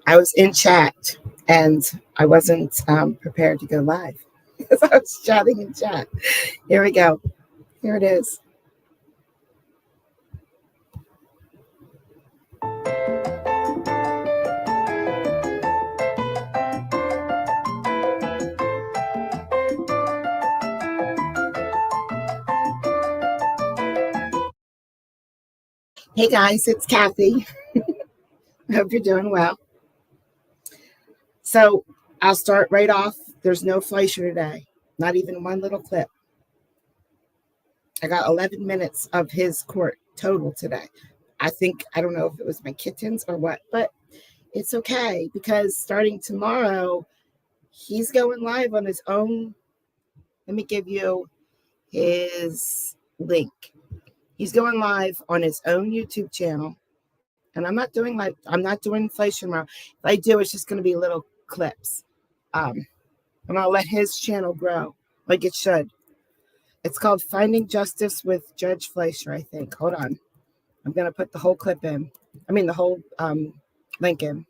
I was in chat and I wasn't prepared to go live because I was chatting in chat. Here we go. Here it is. Hey guys, it's Kathy. I hope you're doing well. So I'll start right off. There's no Fleischer today, not even one little clip. I got 11 minutes of his court total today. I don't know if it was my kittens or what, but it's okay because starting tomorrow, he's going live on his own. Let me give you his link. He's going live on his own YouTube channel. And I'm not doing Fleischer tomorrow. If I do, it's just going to be little clips. And I'll let his channel grow like it should. It's called Finding Justice with Judge Fleischer, I think. Hold on. I'm going to put the whole clip in. The whole link in.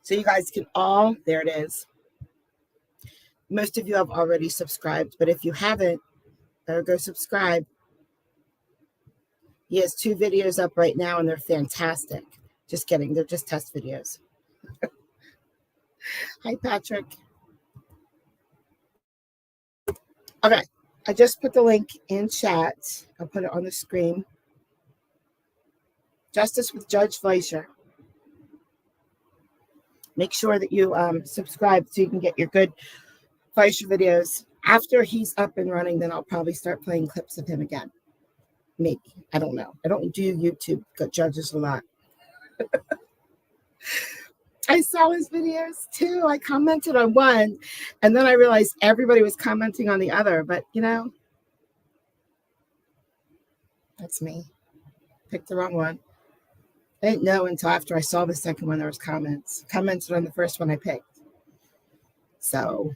So you guys can all, there it is. Most of you have already subscribed, but if you haven't, better go subscribe. He has 2 videos up right now, and they're fantastic. Just kidding. They're just test videos. Hi, Patrick. Okay. I just put the link in chat. I'll put it on the screen. Justice with Judge Fleischer. Make sure that you subscribe so you can get your good Fleischer videos. After he's up and running, then I'll probably start playing clips of him again. Maybe. I don't know. I don't do YouTube judges a lot. I saw his videos too. I commented on one, and then I realized everybody was commenting on the other. But, that's me. Picked the wrong one. I didn't know until after I saw the second one there was comments. Commented on the first one I picked. So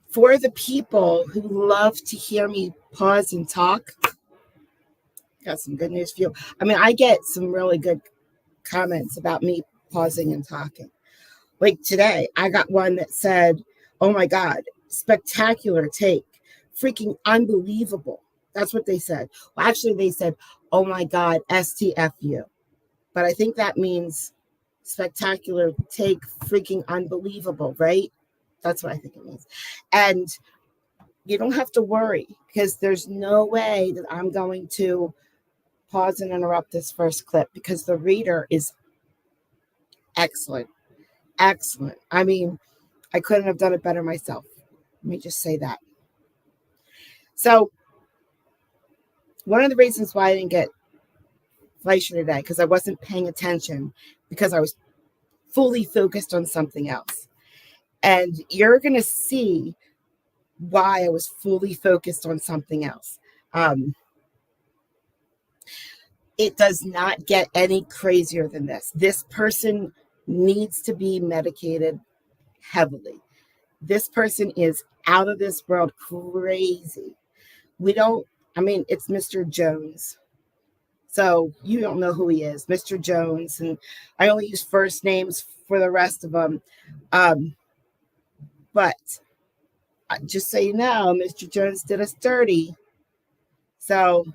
for the people who love to hear me pause and talk, got some good news for you. I get some really good comments about me pausing and talking. Like today, I got one that said, "Oh my God, spectacular take. Freaking unbelievable." That's what they said. Well, actually, they said, "Oh my God, STFU." But I think that means spectacular take, freaking unbelievable, right? That's what I think it means. And you don't have to worry because there's no way that I'm going to pause and interrupt this first clip because the reader is excellent. Excellent. I couldn't have done it better myself. Let me just say that. So one of the reasons why I didn't get Fleischer today, because I wasn't paying attention, because I was fully focused on something else. And you're going to see why I was fully focused on something else. It does not get any crazier than this. This person needs to be medicated heavily. This person is out of this world crazy. It's Mr. Jones. So you don't know who he is, Mr. Jones. And I only use first names for the rest of them. But just so you know, Mr. Jones did us dirty. So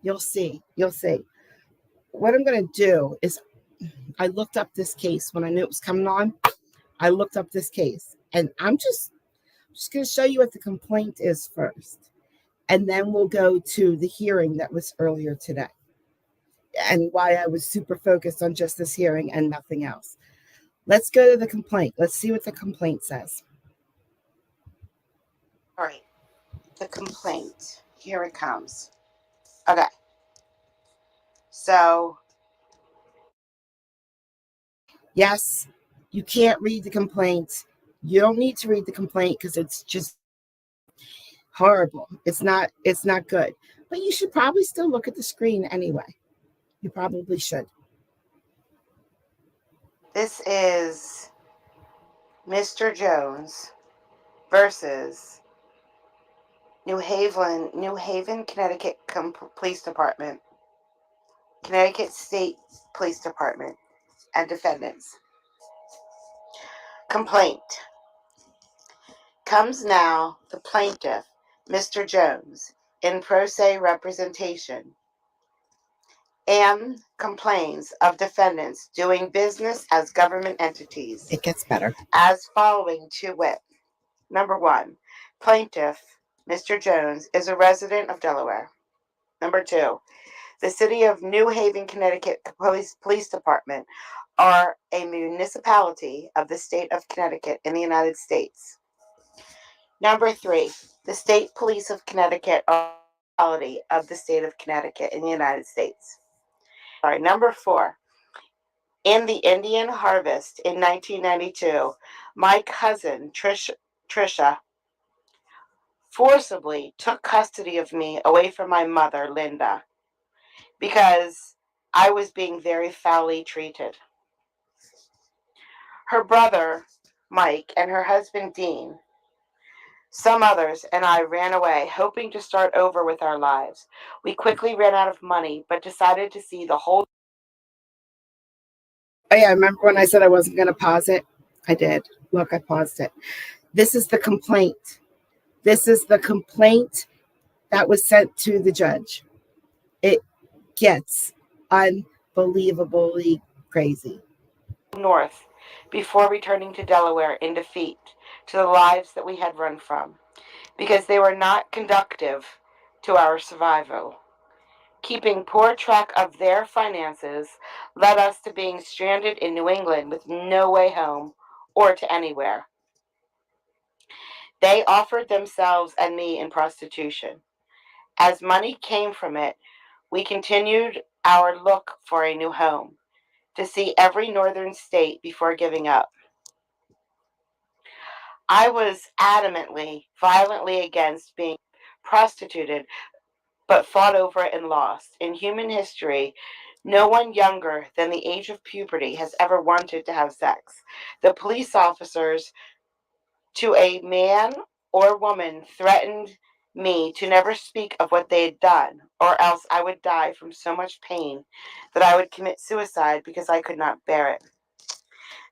you'll see. What I'm going to do is I looked up this case when I knew it was coming on. I looked up this case. And I'm just going to show you what the complaint is first. And then we'll go to the hearing that was earlier today and why I was super focused on just this hearing and nothing else. Let's go to the complaint. Let's see what the complaint says. All right. The complaint. Here it comes. Okay. So, yes, you can't read the complaint. You don't need to read the complaint because it's just horrible. It's not good. But you should probably still look at the screen anyway. You probably should. This is Mr. Jones versus New Haven, Connecticut Police Department, Connecticut State Police Department, and defendants. Complaint. Comes now the plaintiff, Mr. Jones, in pro se representation, and complains of defendants doing business as government entities. It gets better. As following to wit. Number 1, plaintiff, Mr. Jones, is a resident of Delaware. Number 2, the City of New Haven, Connecticut Police Department are a municipality of the state of Connecticut in the United States. Number 3, the State Police of Connecticut are a municipality of the state of Connecticut in the United States. Number 4, in the Indian harvest in 1992, my cousin Trisha forcibly took custody of me away from my mother, Linda, because I was being very foully treated. Her brother, Mike, and her husband, Dean, some others, and I ran away, hoping to start over with our lives. We quickly ran out of money, but decided to see the whole... Oh, yeah, remember when I said I wasn't going to pause it? I did. Look, I paused it. This is the complaint. This is the complaint that was sent to the judge. It gets unbelievably crazy. North before returning to Delaware in defeat to the lives that we had run from, because they were not conducive to our survival. Keeping poor track of their finances led us to being stranded in New England with no way home or to anywhere. They offered themselves and me in prostitution. As money came from it, we continued our look for a new home, to see every northern state before giving up. I was adamantly, violently against being prostituted, but fought over it and lost. In human history, no one younger than the age of puberty has ever wanted to have sex. The police officers, to a man or woman, threatened me to never speak of what they had done, or else I would die from so much pain that I would commit suicide because I could not bear it.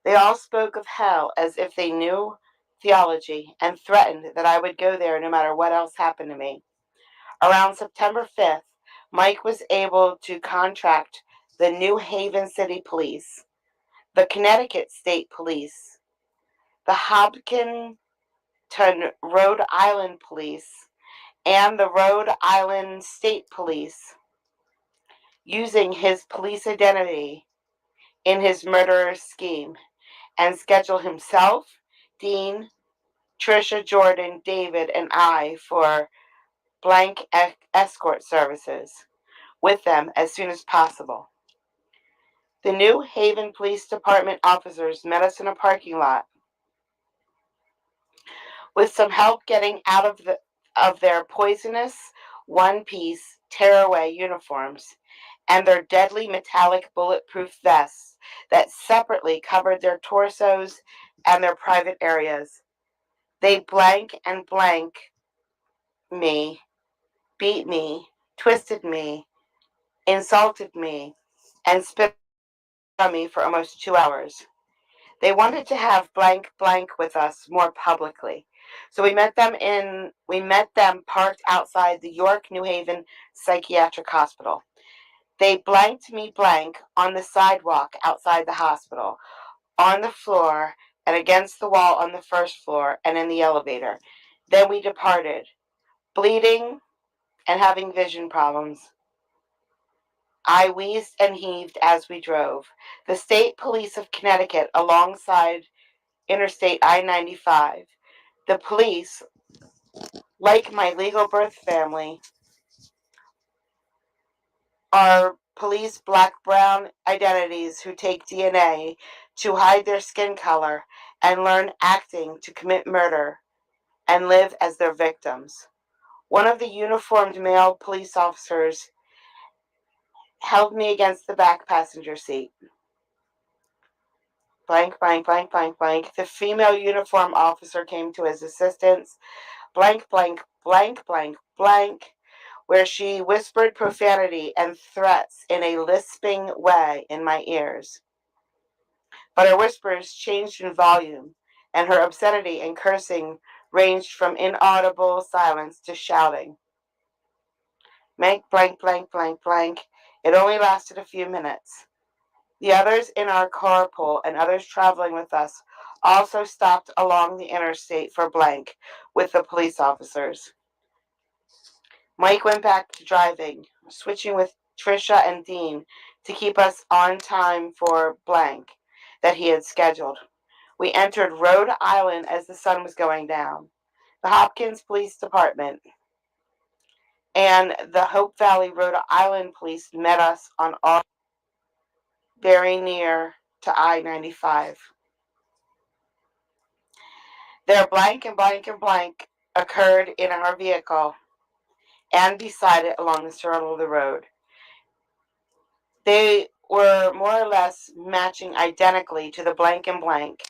They all spoke of hell as if they knew theology, and threatened that I would go there no matter what else happened to me. Around September 5th, Mike was able to contract the New Haven City Police, the Connecticut State Police, the Hopkinton, Rhode Island Police, and the Rhode Island State Police, using his police identity in his murderer's scheme, and schedule himself, Dean, Trisha, Jordan, David, and I for blank escort services with them as soon as possible. The New Haven Police Department officers met us in a parking lot. With some help getting out of their poisonous one-piece tearaway uniforms and their deadly metallic bulletproof vests that separately covered their torsos and their private areas, they blank me, beat me, twisted me, insulted me, and spit on me for almost 2 hours. They wanted to have blank with us more publicly. So we met them parked outside the York New Haven Psychiatric Hospital. They blanked me blank on the sidewalk outside the hospital, on the floor, and against the wall on the first floor, and in the elevator. Then we departed, bleeding and having vision problems. I wheezed and heaved as we drove. The State Police of Connecticut alongside Interstate I-95. The police, like my legal birth family, are police black-brown identities who take DNA to hide their skin color and learn acting to commit murder and live as their victims. One of the uniformed male police officers held me against the back passenger seat. blank, blank, blank, blank, blank. The female uniform officer came to his assistance, blank, blank, blank, blank, blank, where she whispered profanity and threats in a lisping way in my ears. But her whispers changed in volume, and her obscenity and cursing ranged from inaudible silence to shouting. Blank, blank, blank, blank, blank. It only lasted a few minutes. The others in our carpool and others traveling with us also stopped along the interstate for blank with the police officers. Mike went back to driving, switching with Trisha and Dean to keep us on time for blank that he had scheduled. We entered Rhode Island as the sun was going down. The Hopkins Police Department and the Hope Valley, Rhode Island police met us on our very near to I-95. Their blank and blank and blank occurred in our vehicle and beside it along the circle of the road. They were more or less matching identically to the blank and blank,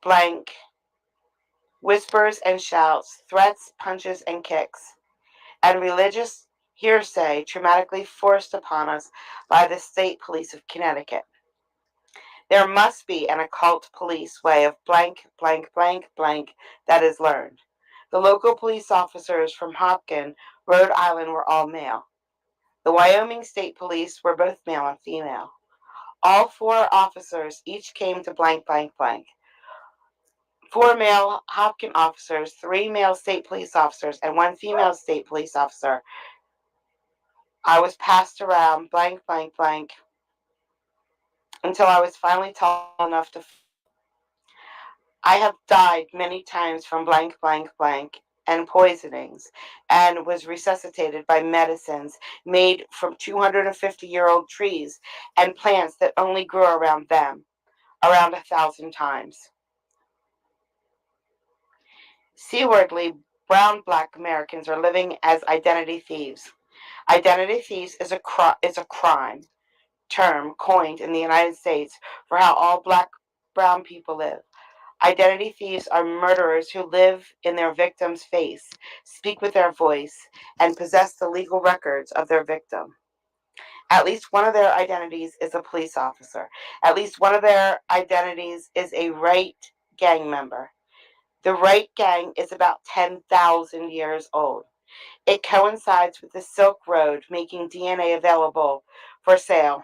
blank, whispers and shouts, threats, punches, and kicks, and religious hearsay traumatically forced upon us by the state police of Connecticut. There must be an occult police way of blank, blank, blank, blank that is learned. The local police officers from Hopkins, Rhode Island were all male. The Wyoming State Police were both male and female. All 4 officers each came to blank, blank, blank. 4 male Hopkins officers, 3 male state police officers, and 1 female state police officer. I was passed around blank, blank, blank until I was finally tall enough to. I have died many times from blank, blank, blank and poisonings, and was resuscitated by medicines made from 250-year-old trees and plants that only grew around them, around 1,000 times. Seawardly, brown black Americans are living as identity thieves. Identity thieves is a crime term coined in the United States for how all brown people live. Identity thieves are murderers who live in their victim's face, speak with their voice, and possess the legal records of their victim. At least one of their identities is a police officer. At least one of their identities is a Wright gang member. The Wright gang is about 10,000 years old. It coincides with the Silk Road making DNA available for sale.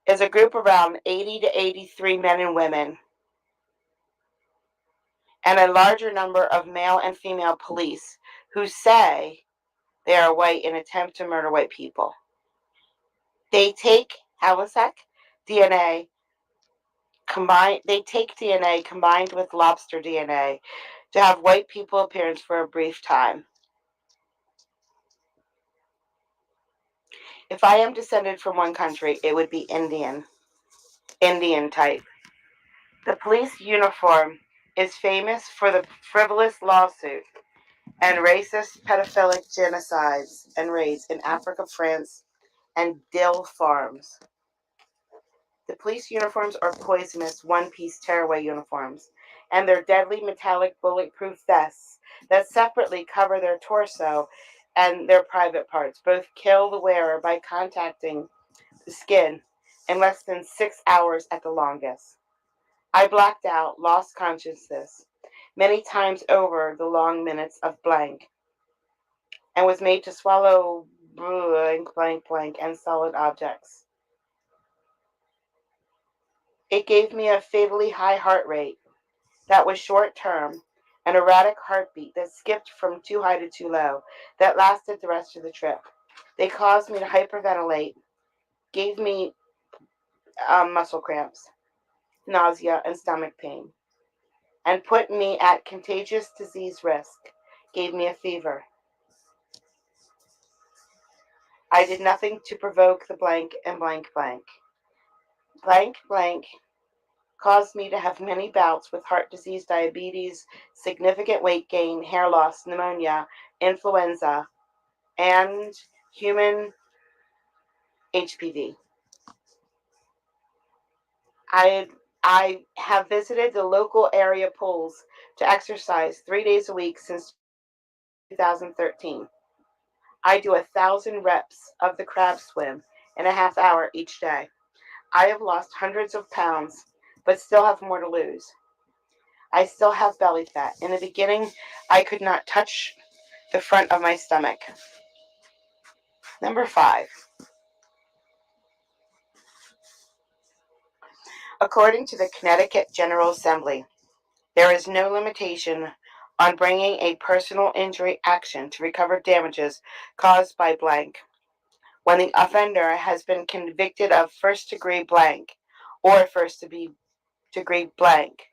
It's a group around 80 to 83 men and women, and a larger number of male and female police who say they are white and attempt to murder white people. They take DNA combined with lobster DNA to have white people appearance for a brief time. If I am descended from one country, it would be Indian type. The police uniform is famous for the frivolous lawsuit and racist pedophilic genocides and raids in Africa, France, and dill farms. The police uniforms are poisonous one-piece tearaway uniforms, and their deadly metallic bulletproof vests that separately cover their torso and their private parts both kill the wearer by contacting the skin in less than 6 hours at the longest. I blacked out, lost consciousness many times over the long minutes of blank, and was made to swallow blank, blank, blank, and solid objects. It gave me a fatally high heart rate that was short-term, an erratic heartbeat that skipped from too high to too low, that lasted the rest of the trip. They caused me to hyperventilate, gave me muscle cramps, nausea, and stomach pain, and put me at contagious disease risk, gave me a fever. I did nothing to provoke the blank and blank blank. Blank blank caused me to have many bouts with heart disease, diabetes, significant weight gain, hair loss, pneumonia, influenza, and human HPV. I have visited the local area pools to exercise 3 days a week since 2013. I do 1,000 reps of the crab swim in a half hour each day. I have lost hundreds of pounds, but still have more to lose. I still have belly fat. In the beginning, I could not touch the front of my stomach. Number 5. According to the Connecticut General Assembly, there is no limitation on bringing a personal injury action to recover damages caused by blank when the offender has been convicted of first-degree blank or first-degree blank.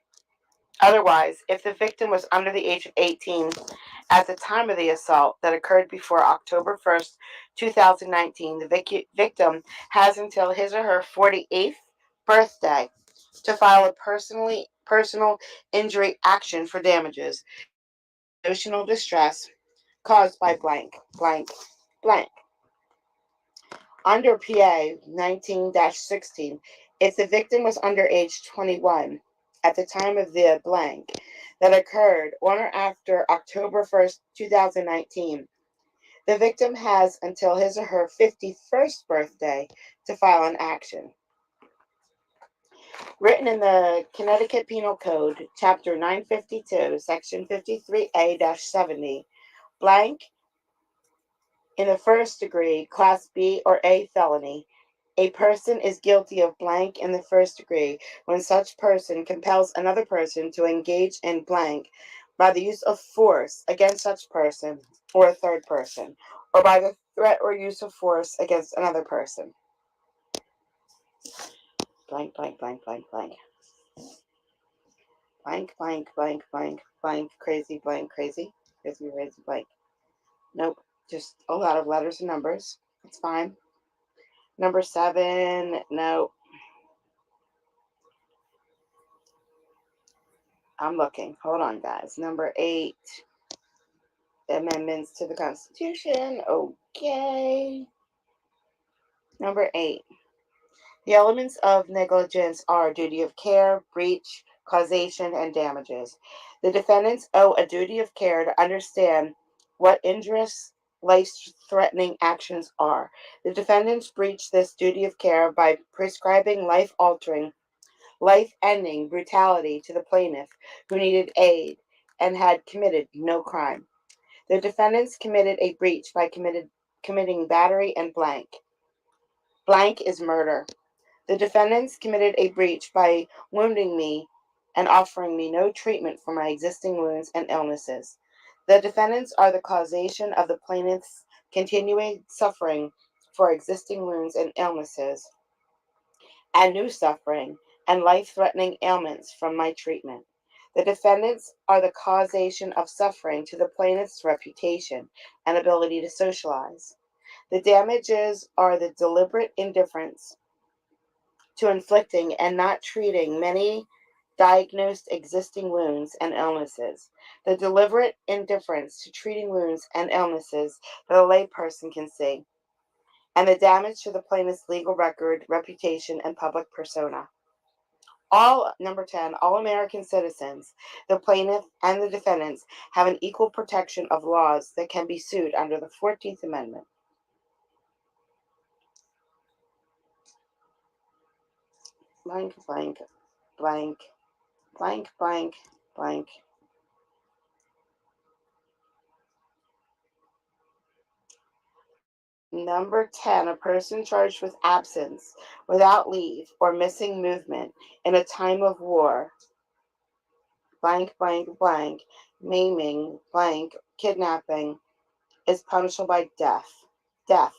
Otherwise, if the victim was under the age of 18 at the time of the assault that occurred before October 1st, 2019, the victim has until his or her 48th birthday to file a personal injury action for damages, emotional distress caused by blank, blank, blank. Under PA 19-16, if the victim was under age 21 at the time of the blank that occurred on or after October 1st, 2019, the victim has until his or her 51st birthday to file an action. Written in the Connecticut Penal Code, Chapter 952, Section 53A-70, blank in the first degree, Class B or A felony, a person is guilty of blank in the first degree when such person compels another person to engage in blank by the use of force against such person or a third person, or by the threat or use of force against another person. Blank, blank, blank, blank, blank. Blank, blank, blank, blank, blank, crazy, blank, crazy, crazy, crazy, blank. Nope, just a lot of letters and numbers. It's fine. Number 7, no. I'm looking. Hold on, guys. Number 8, amendments to the Constitution. Okay. Number 8, the elements of negligence are duty of care, breach, causation, and damages. The defendants owe a duty of care to understand what injurious, life-threatening actions are. The defendants breach this duty of care by prescribing life-altering, life-ending brutality to the plaintiff who needed aid and had committed no crime. The defendants committed a breach by committing battery and blank. Blank is murder. The defendants committed a breach by wounding me and offering me no treatment for my existing wounds and illnesses. The defendants are the causation of the plaintiff's continuing suffering for existing wounds and illnesses and new suffering and life-threatening ailments from my treatment. The defendants are the causation of suffering to the plaintiff's reputation and ability to socialize. The damages are the deliberate indifference to inflicting and not treating many diagnosed existing wounds and illnesses, the deliberate indifference to treating wounds and illnesses that a layperson can see, and the damage to the plaintiff's legal record, reputation, and public persona. Number 10, all American citizens, the plaintiff and the defendants, have an equal protection of laws that can be sued under the 14th Amendment. Blank, blank, blank, blank, blank, blank. Number 10, a person charged with absence without leave or missing movement in a time of war, blank, blank, blank, maiming, blank, kidnapping, is punishable by death,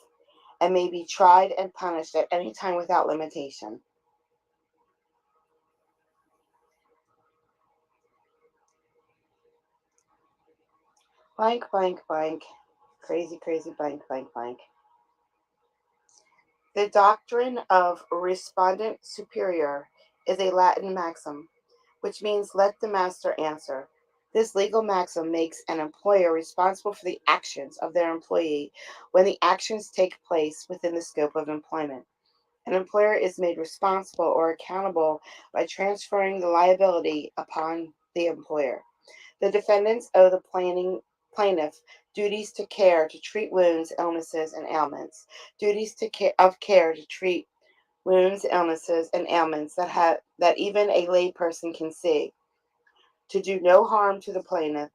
and may be tried and punished at any time without limitation. Blank, blank, blank, crazy, crazy, blank, blank, blank. The doctrine of respondent superior is a Latin maxim, which means let the master answer. This legal maxim makes an employer responsible for the actions of their employee when the actions take place within the scope of employment. An employer is made responsible or accountable by transferring the liability upon the employer. The defendants owe the plaintiff duties to care to treat wounds, illnesses, and ailments. Duties of care to treat wounds, illnesses, and ailments that even a layperson can see. To do no harm to the plaintiff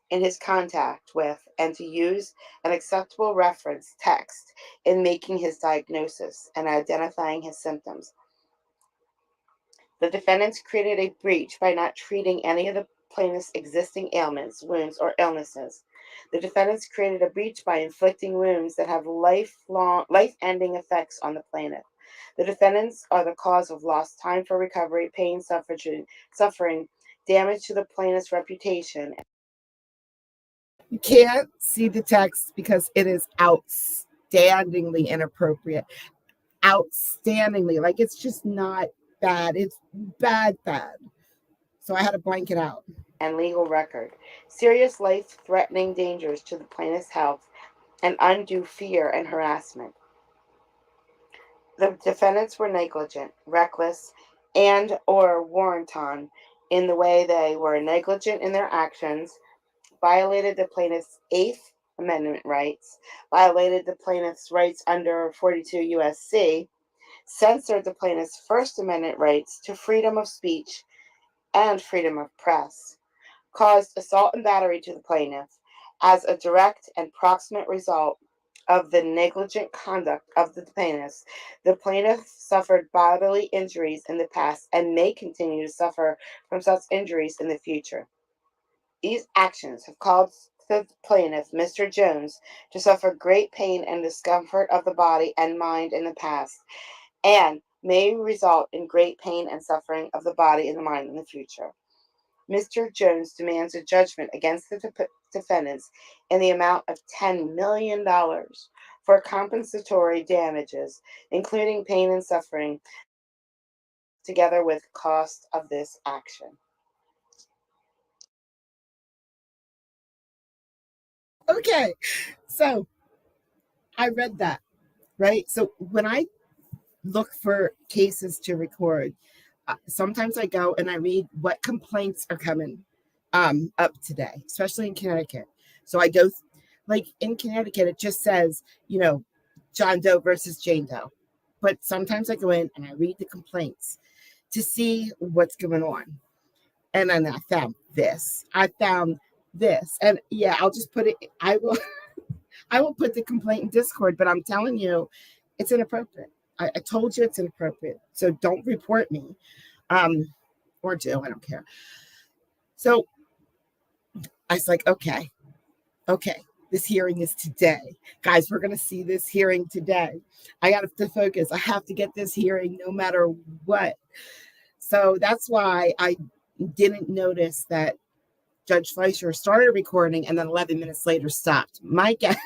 in his contact with, and to use an acceptable reference text in making his diagnosis and identifying his symptoms. The defendants created a breach by not treating any of the plaintiff's existing ailments, wounds, or illnesses. The defendants created a breach by inflicting wounds that have life-ending effects on the plaintiff. The defendants are the cause of lost time for recovery, pain, suffering, damage to the plaintiff's reputation. You can't see the text because it is outstandingly inappropriate. Outstandingly. Like, it's just not bad. It's bad. So I had to blank it out. And legal record. Serious life-threatening dangers to the plaintiff's health and undue fear and harassment. The defendants were negligent, reckless, and or wanton in the way they were negligent in their actions, violated the plaintiff's Eighth Amendment rights, violated the plaintiff's rights under 42 U.S.C., censored the plaintiff's First Amendment rights to freedom of speech and freedom of press, caused assault and battery to the plaintiff as a direct and proximate result of the negligent conduct of the plaintiffs. The plaintiff suffered bodily injuries in the past and may continue to suffer from such injuries in the future. These actions have caused the plaintiff, Mr. Jones, to suffer great pain and discomfort of the body and mind in the past, and may result in great pain and suffering of the body and the mind in the future. Mr. Jones demands a judgment against the defendants in the amount of $10 million for compensatory damages, including pain and suffering, together with cost of this action. Okay, so I read that, right? So when I look for cases to record, sometimes I go and I read what complaints are coming up today, especially in Connecticut. So I go, like in Connecticut, it just says, John Doe versus Jane Doe. But sometimes I go in and I read the complaints to see what's going on. And then I found this. And yeah, I'll just put it, I will put the complaint in Discord, but I'm telling you, it's inappropriate. I told you it's inappropriate. So don't report me. Or do, I don't care. So I was like, okay, this hearing is today. Guys, we're going to see this hearing today. I got to focus. I have to get this hearing no matter what. So that's why I didn't notice that Judge Fleischer started recording and then 11 minutes later stopped. My guess.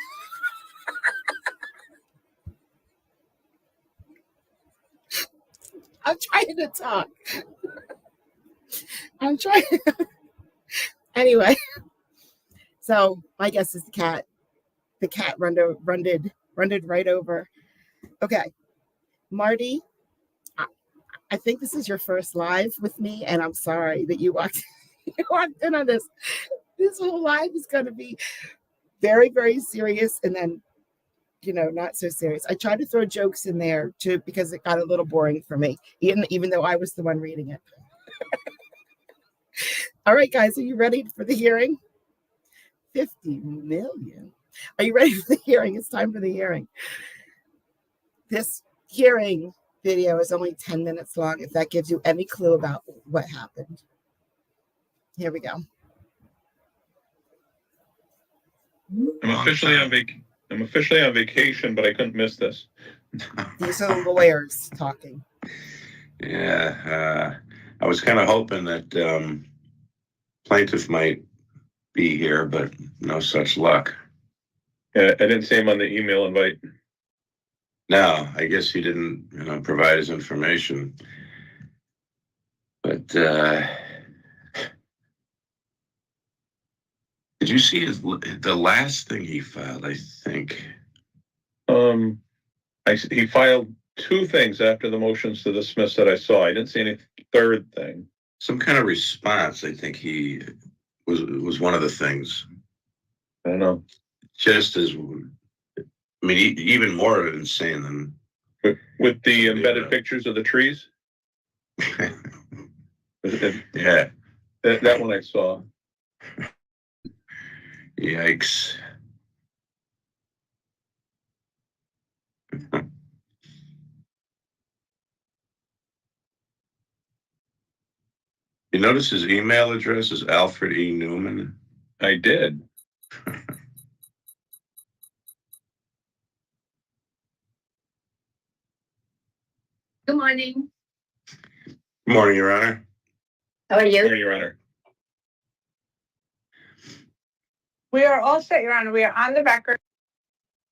I'm trying to talk. I'm trying. Anyway, so my guess is the cat runded right over. Okay, Marty, I think this is your first live with me, and I'm sorry that you walked in on this. This whole live is going to be very, very serious, and then not so serious. I tried to throw jokes in there too because it got a little boring for me, even though I was the one reading it. All right, guys, are you ready for the hearing? 50 million. Are you ready for the hearing? It's time for the hearing. This hearing video is only 10 minutes long, if that gives you any clue about what happened. Here we go. I'm officially on vacation, but I couldn't miss this. These are the lawyers talking. Yeah, I was kind of hoping that plaintiff might be here, but no such luck. Yeah, I didn't see him on the email invite. No, I guess he didn't, provide his information. But did you see the last thing he filed? I think. He filed two things after the motions to dismiss that I saw. I didn't see any third thing. Some kind of response, I think he was one of the things. I don't know. Just as, I mean, even more insane than. With the embedded pictures of the trees? Yeah. That one I saw. Yikes. You notice his email address is Alfred E. Newman? I did. Good morning. Good morning, Your Honor. How are you? Here, Your Honor. We are all set, Your Honor. We are on the record.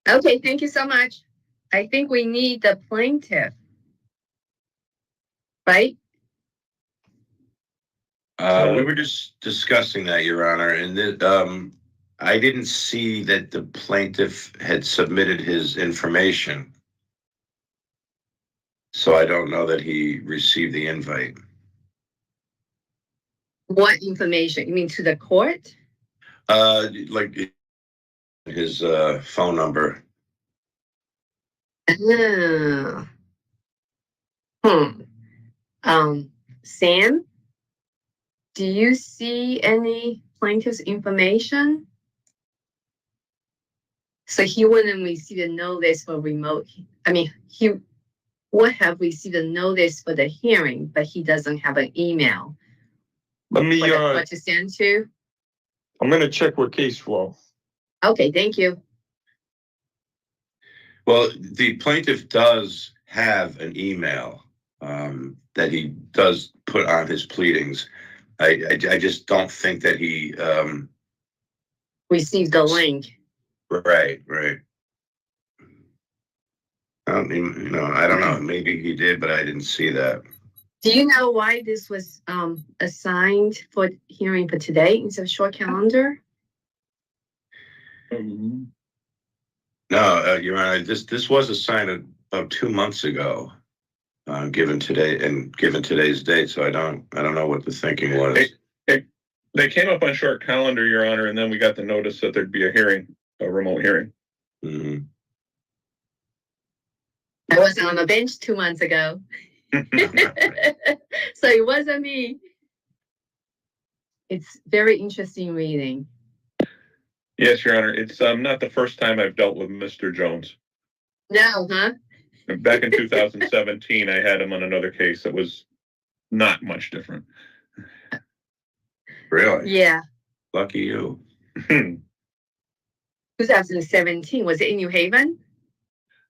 Okay, thank you so much. I think we need the plaintiff. Right? We were just discussing that, Your Honor, and I didn't see that the plaintiff had submitted his information. So I don't know that he received the invite. What information? You mean to the court? Like his phone number. Ah. Sam, do you see any plaintiff's information? So he wouldn't receive a notice for remote. I mean, he would have received a notice for the hearing, but he doesn't have an email. Let me, What to send to? I'm gonna check with case flow. Okay, thank you. Well, the plaintiff does have an email that he does put on his pleadings. I just don't think that he. Received the link. Right. I don't even, I don't know. Maybe he did, but I didn't see that. Do you know why this was assigned for hearing for today instead of short calendar? Um, No, Your Honor, this was assigned about 2 months ago, given today's date. So I don't know what the thinking was. They came up on short calendar, Your Honor, and then we got the notice that there'd be a remote hearing. Mm-hmm. I was on the bench 2 months ago. So it wasn't me. It's very interesting reading. Yes, Your Honor. It's not the first time I've dealt with Mr. Jones. No, huh? Back in 2017, I had him on another case that was not much different. Really? Yeah. Lucky you. 2017. Was it in New Haven?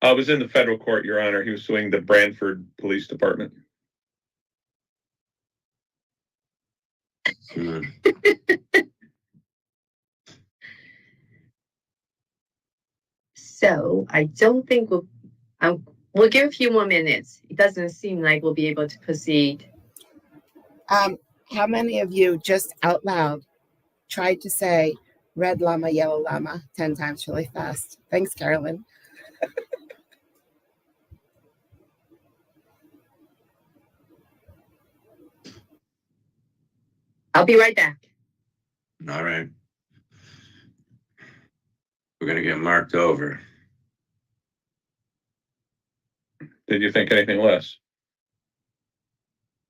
I was in the federal court, Your Honor. He was suing the Brantford Police Department. Mm. So I don't think we'll give a few more minutes. It doesn't seem like we'll be able to proceed. How many of you just out loud tried to say red llama, yellow llama 10 times really fast? Thanks, Carolyn. I'll be right back. All right. We're gonna get marked over. Did you think anything less?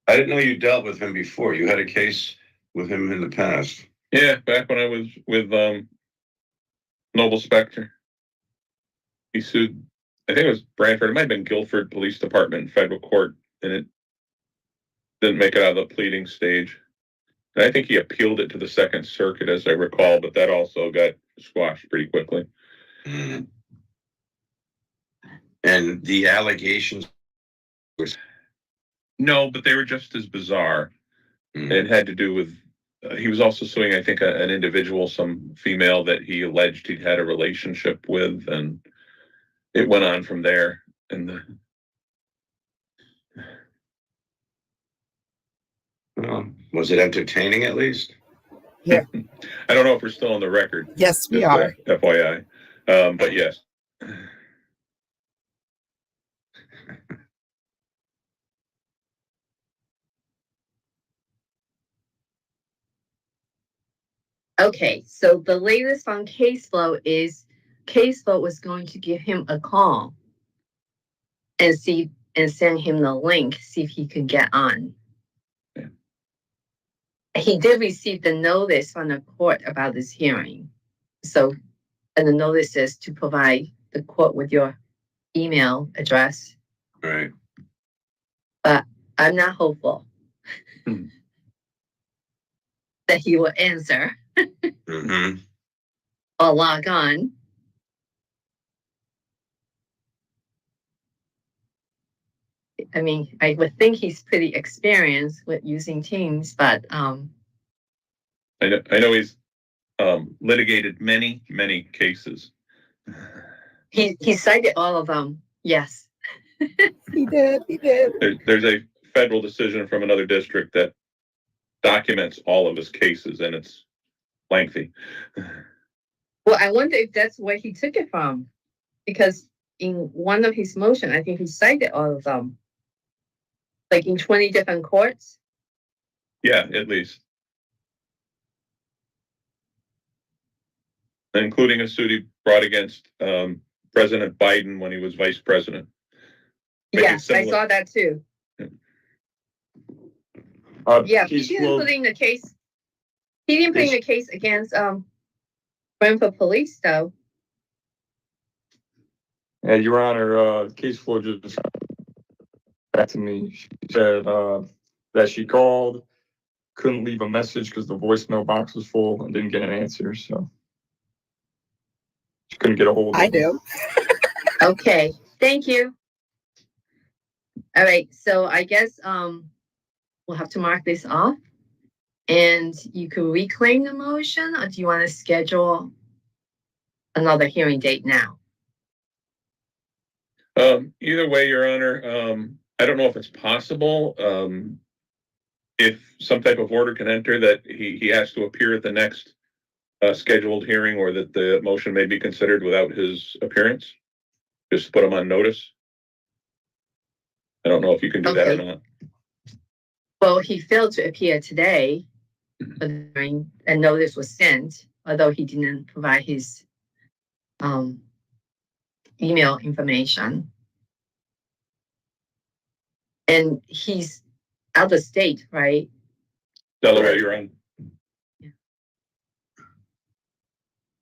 I didn't know you dealt with him before. You had a case with him in the past. Yeah, back when I was with Noble Spector. He sued, I think it was Brantford. It might have been Guilford Police Department in federal court, and it didn't make it out of the pleading stage. And I think he appealed it to the Second Circuit, as I recall, but that also got squashed pretty quickly. Mm. And the allegations were. No, but they were just as bizarre. Mm. It had to do with, he was also suing, I think, an individual, some female that he alleged he'd had a relationship with, and it went on from there. And Well, was it entertaining at least? Yeah. I don't know if we're still on the record. Yes, we Just, are. FYI. But yes. Okay, so the latest on Caseflow is Caseflow was going to give him a call and see and send him the link, see if he could get on. Yeah. He did receive the notice from the court about this hearing. So, and the notice is to provide the court with your email address. Right. But I'm not hopeful Hmm. that he will answer Mm-hmm. or log on. I mean, I would think he's pretty experienced with using Teams, but I know he's litigated many cases. he cited all of them. Yes. He did. There's a federal decision from another district that documents all of his cases, and it's lengthy. Well, I wonder if that's where he took it from, because in one of his motion, I think he cited all of them, like in 20 different courts. Yeah, at least. Including a suit he brought against President Biden when he was vice president. Making Yes, I similar- saw that too. Yeah, he Case didn't Flow, put in the case. He didn't put in the case against Brentford Police though. Your Honor, Case Flow just back to me. She said that she called, couldn't leave a message because the voicemail box was full and didn't get an answer, so she couldn't get a hold of I him. do. Okay, thank you. All right, so I guess we'll have to mark this off. And you could reclaim the motion, or do you want to schedule another hearing date now? Either way, Your Honor, I don't know if it's possible. If some type of order can enter that he has to appear at the next scheduled hearing, or that the motion may be considered without his appearance, just put him on notice. I don't know if you can do that or Okay. not. Well, he failed to appear today, but a notice was sent, although he didn't provide his email information. And he's out of state, right? Delaware, you're on.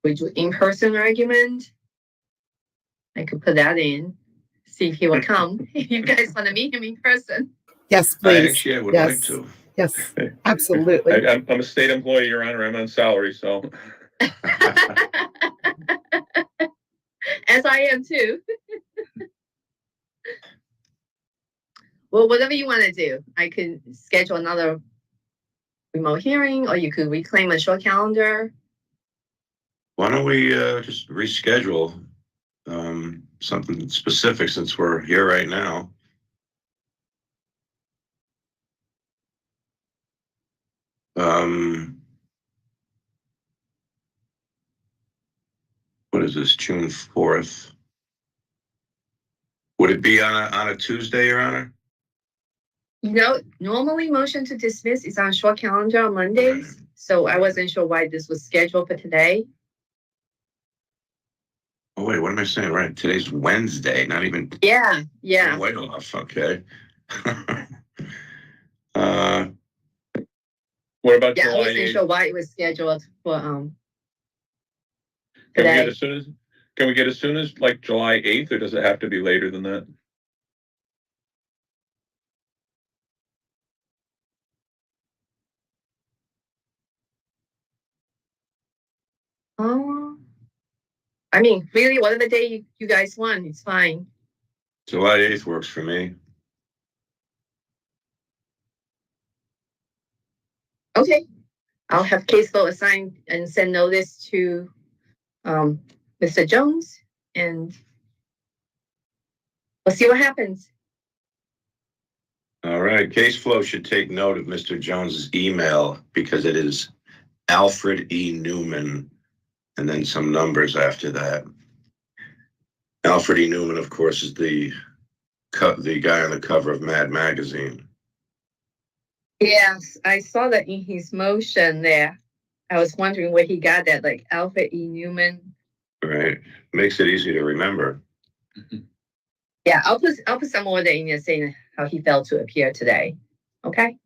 We do in-person argument. I could put that in, see if he will come. If you guys want to meet him in person. Yes, I please. actually would Yes. like to. Yes, absolutely. I'm a state employee, Your Honor. I'm on salary, so. As I am too. Well, whatever you want to do, I could schedule another remote hearing, or you could reclaim a short calendar. Why don't we just reschedule something specific since we're here right now? What is this, June 4th? Would it be on a Tuesday, Your Honor? You know, normally motion to dismiss is on short calendar on Mondays, so I wasn't sure why this was scheduled for today. Oh, wait, what am I saying? Right, today's Wednesday, not even. Yeah. I'm way off, okay. What about Yeah, I July wasn't 8th? sure why it was scheduled for Can we get today. as soon as, can we get as soon as like July 8th, or does it have to be later than that? I mean, really, whatever day you guys want, it's fine. July 8th works for me. Okay, I'll have case law assigned and send notice to Mr. Jones, and we'll see what happens. All right, case flow should take note of Mr. Jones's email because it is Alfred E. Newman, and then some numbers after that. Alfred E. Newman, of course, is the guy on the cover of Mad Magazine. Yes, I saw that in his motion there. I was wondering where he got that, like Alfred E. Newman. Right. Makes it easy to remember. Yeah, I'll put some more there in there saying how he failed to appear today. Okay,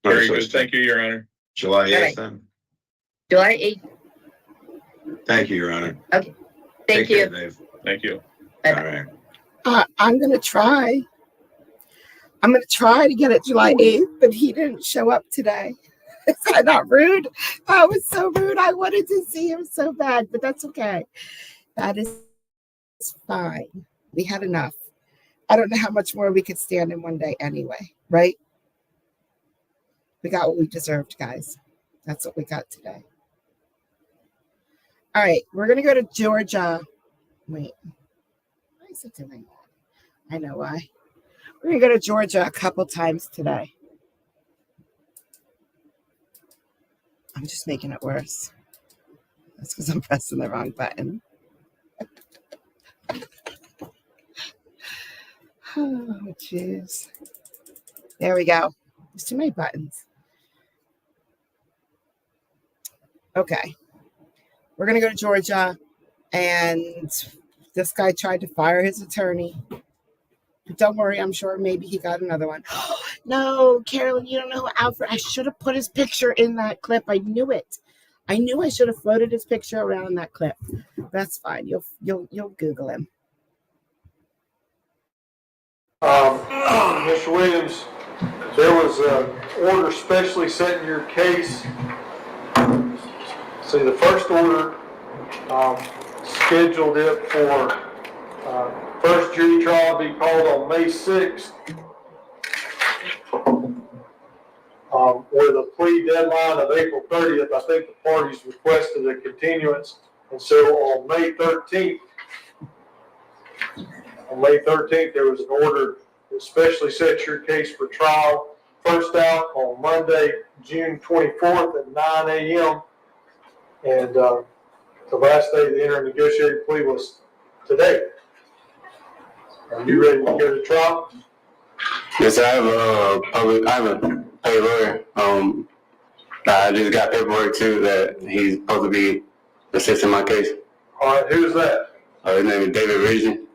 Very So good. it's Thank you, Your Honor. July All right. 8th then? July 8th. Thank you, Your Honor. Thank Take you. care, Dave. Thank you. Bye-bye. All right. I'm gonna try. I'm gonna try to get it July 8th, but he didn't show up today. Is that not rude? That was so rude. I wanted to see him so bad, but that's okay. That is fine. We had enough. I don't know how much more we could stand in one day anyway, right? We got what we deserved, guys. That's what we got today. All right, we're gonna go to Georgia. Wait, why is it doing that? I know why. We're gonna go to Georgia a couple times today. I'm just making it worse. That's because I'm pressing the wrong button. Oh, jeez. There we go. There's too many buttons. Okay. We're going to go to Georgia, and this guy tried to fire his attorney. But don't worry, I'm sure maybe he got another one. No, Carolyn, you don't know Alfred. I should have put his picture in that clip. I knew it. I knew I should have floated his picture around in that clip. That's fine. You'll Google him. Mr. Williams, there was an order specially set in your case. See, the first order scheduled it for first jury trial to be called on May 6th with a plea deadline of April 30th. I think the parties requested a continuance, and so on May 13th, there was an order that specially set your case for trial. First out on Monday, June 24th at 9 a.m. And the last day of the inter-negotiated plea was today. Are you ready to go to trial? Yes, I have a paid lawyer. I just got paperwork too that he's supposed to be assisting my case. All right, who's that? His name is David Reason.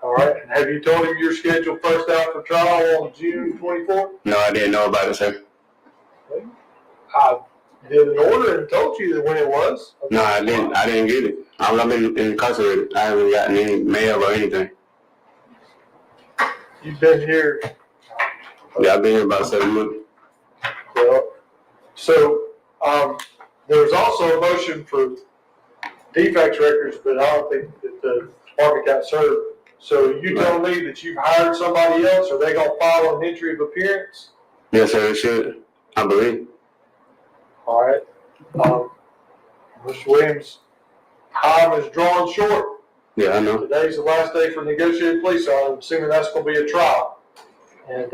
All right, and have you told him you're scheduled first out for trial on June 24th? No, I didn't know about it, sir. I did an order and told you that when it was. No, I didn't get it. I've been incarcerated. I haven't gotten any mail or anything. You've been here. Yeah, I've been here about 7 months. Well, so there was also a motion for defects records, but I don't think that the department got served. So you telling me that you've hired somebody else? Are they gonna file an entry of appearance? Yes, sir, it should. I believe. All right. Mr. Williams, time is drawn short. Yeah, I know. Today's the last day for negotiated plea, so I'm assuming that's gonna be a trial. And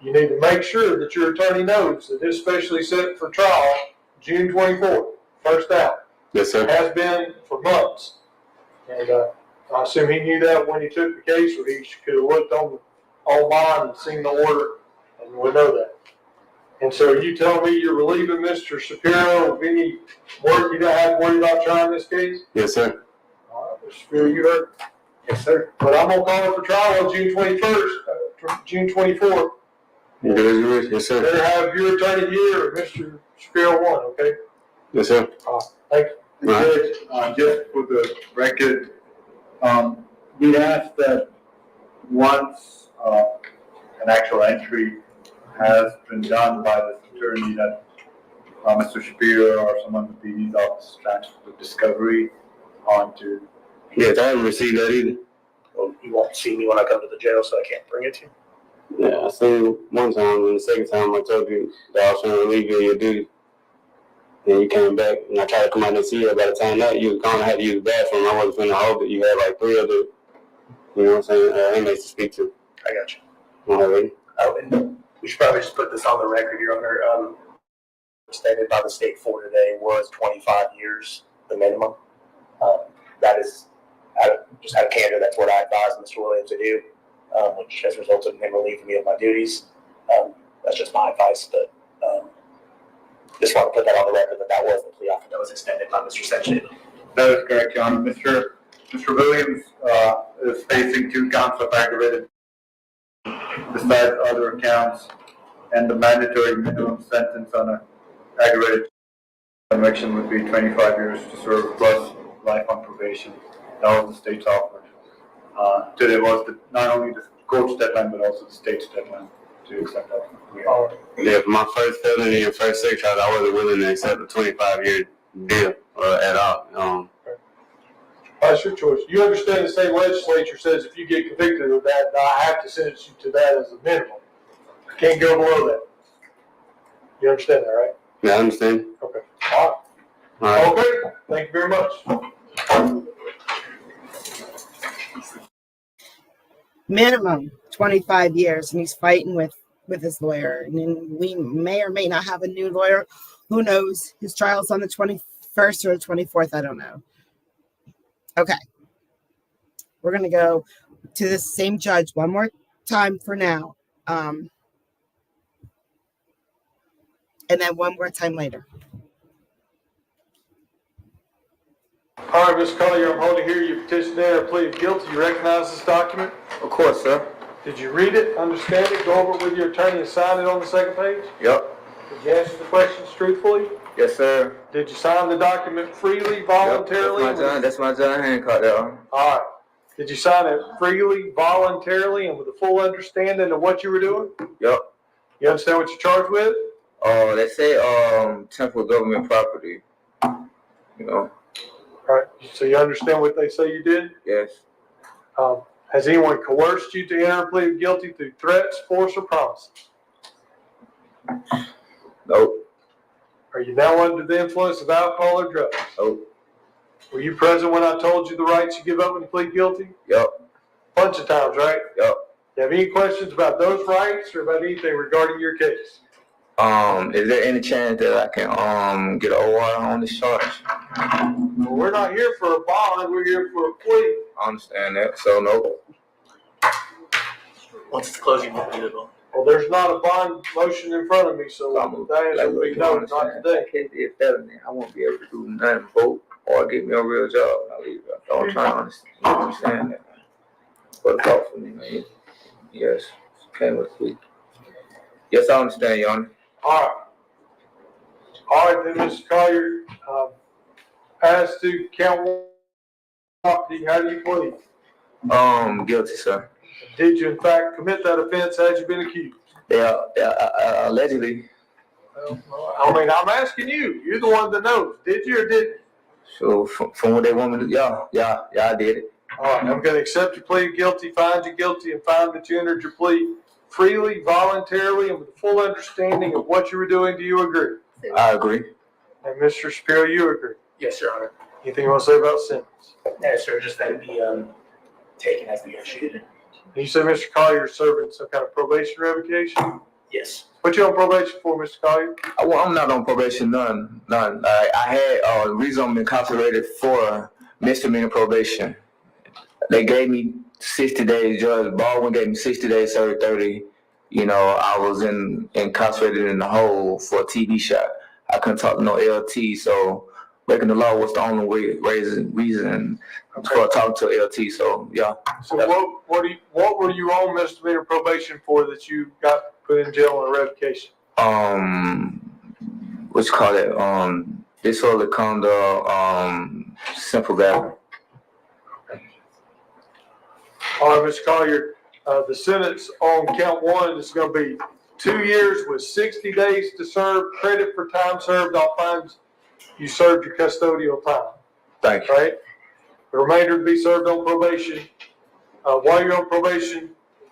you need to make sure that your attorney knows that it's specially set for trial June 24th, first out. Yes, sir. It has been for months. And I assume he knew that when he took the case, or he could have looked online and seen the order and would know that. And so you telling me you're relieving Mr. Shapiro of any work you don't have to worry about trying this case? Yes, sir. All right, Mr. Shapiro, you heard? Yes, sir. But I'm gonna call it for trial on June 21st, June 24th. Yes, sir. Better have your attorney here or Mr. Shapiro one, okay? Yes, sir. Thank you. All Judge, right. just for the record, we asked that once an actual entry has been done by the attorney that Mr. Shapiro or someone with the office transfer the discovery onto. Yes, I haven't received that either. Well, you won't see me when I come to the jail, so I can't bring it to you. Yeah, I seen you one time, and the second time I told you that I was trying to relieve you of your duty. And you came back, and I tried to come out and see you. By the time that you was gone, I had to use the bathroom. I wasn't finna hold it. You had like 3 other, you know what I'm saying, inmates to speak to. I got you. Already. Oh, and we should probably just put this on the record, Your Honor. Stated by the state for today was 25 years, the minimum. That is, just out of candor, that's what I advised Mr. Williams to do, which has resulted in him relieving me of my duties. That's just my advice, but Just want to put that on the record that that was the plea offer that was extended by Mr. Sechet. That is correct, Your Honor. Mr. Williams is facing 2 counts of aggravated besides other counts, and the mandatory minimum sentence on an aggravated conviction would be 25 years to serve plus life on probation. That was the state's offer. Today was not only the court's deadline, but also the state's deadline to accept that. Yeah, for my first felony and first sex charge, I wasn't willing to accept a 25-year deal at all. That's your choice. You understand the state legislature says if you get convicted of that, I have to sentence you to that as a minimum. I can't go below that. You understand that, right? Yeah, I understand. Okay. All right. Okay. Thank you very much. Minimum 25 years, and he's fighting with his lawyer. And then we may or may not have a new lawyer. Who knows? His trial's on the 21st or the 24th. I don't know. Okay. We're going to go to the same judge one more time for now. And then one more time later. All right, Mr. Collier, I'm holding here your petition there, plea of guilty. You recognize this document? Of course, sir. Did you read it, understand it, go over it with your attorney and sign it on the second page? Yep. Did you answer the questions truthfully? Yes, sir. Did you sign the document freely, voluntarily? Yep. That's my John Hancock there. All right. Did you sign it freely, voluntarily, and with a full understanding of what you were doing? Yep. You understand what you're charged with? They say temporary government property. You know. All right. So you understand what they say you did? Yes. Has anyone coerced you to enter a plea of guilty through threats, force, or promises? Nope. Are you now under the influence of alcohol or drugs? Nope. Were you present when I told you the rights you give up when you plead guilty? Yep. Bunch of times, right? Yep. You have any questions about those rights or about anything regarding your case? Is there any chance that I can get an OR on this charge? Well, we're not here for a bond. We're here for a plea. I understand that. So no. Once it's closed, you won't need it all. Well, there's not a bond motion in front of me, so that answer will be no, not today. Can't be a felony. I won't be able to do nothing, vote, or get me a real job. I leave. I'm trying to understand that. But talk for me, man. Yes. Came with plea. Yes, I understand, Your Honor. All right, then, Mr. Collier, as to count one property, how do you plead? Guilty, sir. Did you in fact commit that offense? Had you been accused? Yeah, allegedly. Well, I mean, I'm asking you. You're the one that knows. Did you or didn't? So from what they want me to do, yeah, I did it. All right, I'm going to accept your plea of guilty, find you guilty, and find that you entered your plea freely, voluntarily, and with a full understanding of what you were doing. Do you agree? I agree. And Mr. Shapiro, you agree? Yes, Your Honor. Anything you want to say about sentence? No, sir, just that it be taken as negotiated. You say Mr. Collier is serving some kind of probation revocation? Yes. What you on probation for, Mr. Collier? I'm not on probation, none. I had the reason I'm incarcerated for misdemeanor probation. They gave me 60 days. Judge Baldwin gave me 60 days, served 30. You know, I was incarcerated in the hole for a TB shot. I couldn't talk to no LT, so breaking the law was the only reason for talking to LT. So yeah. So what were you on misdemeanor probation for that you got put in jail on a revocation? What you call it? Disorderly conduct, simple battery. All right, Mr. Collier, the sentence on count one is going to be 2 years with 60 days to serve, credit for time served. I'll find you served your custodial time. Thank you. Right? The remainder to be served on probation. While you're on probation,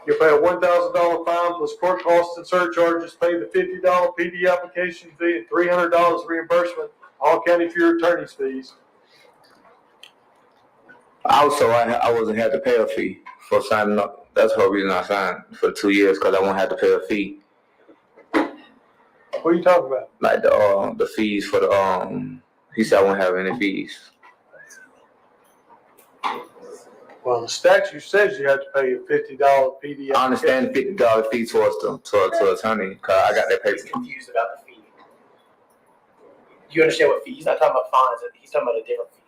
you'll pay a $1,000 fine plus court costs and surcharges, pay the $50 PD application fee, and $300 reimbursement, all county for your attorney's fees. Also, I wasn't had to pay a fee for signing up. That's the whole reason I signed for 2 years, because I won't have to pay a fee. What are you talking about? Like the fees for the he said I won't have any fees. Well, the statute says you have to pay a $50 PD. I understand the $50 fee towards the attorney, because I got that paper. He's confused about the fee. you understand what fee? He's not talking about fines. He's talking about a different fee.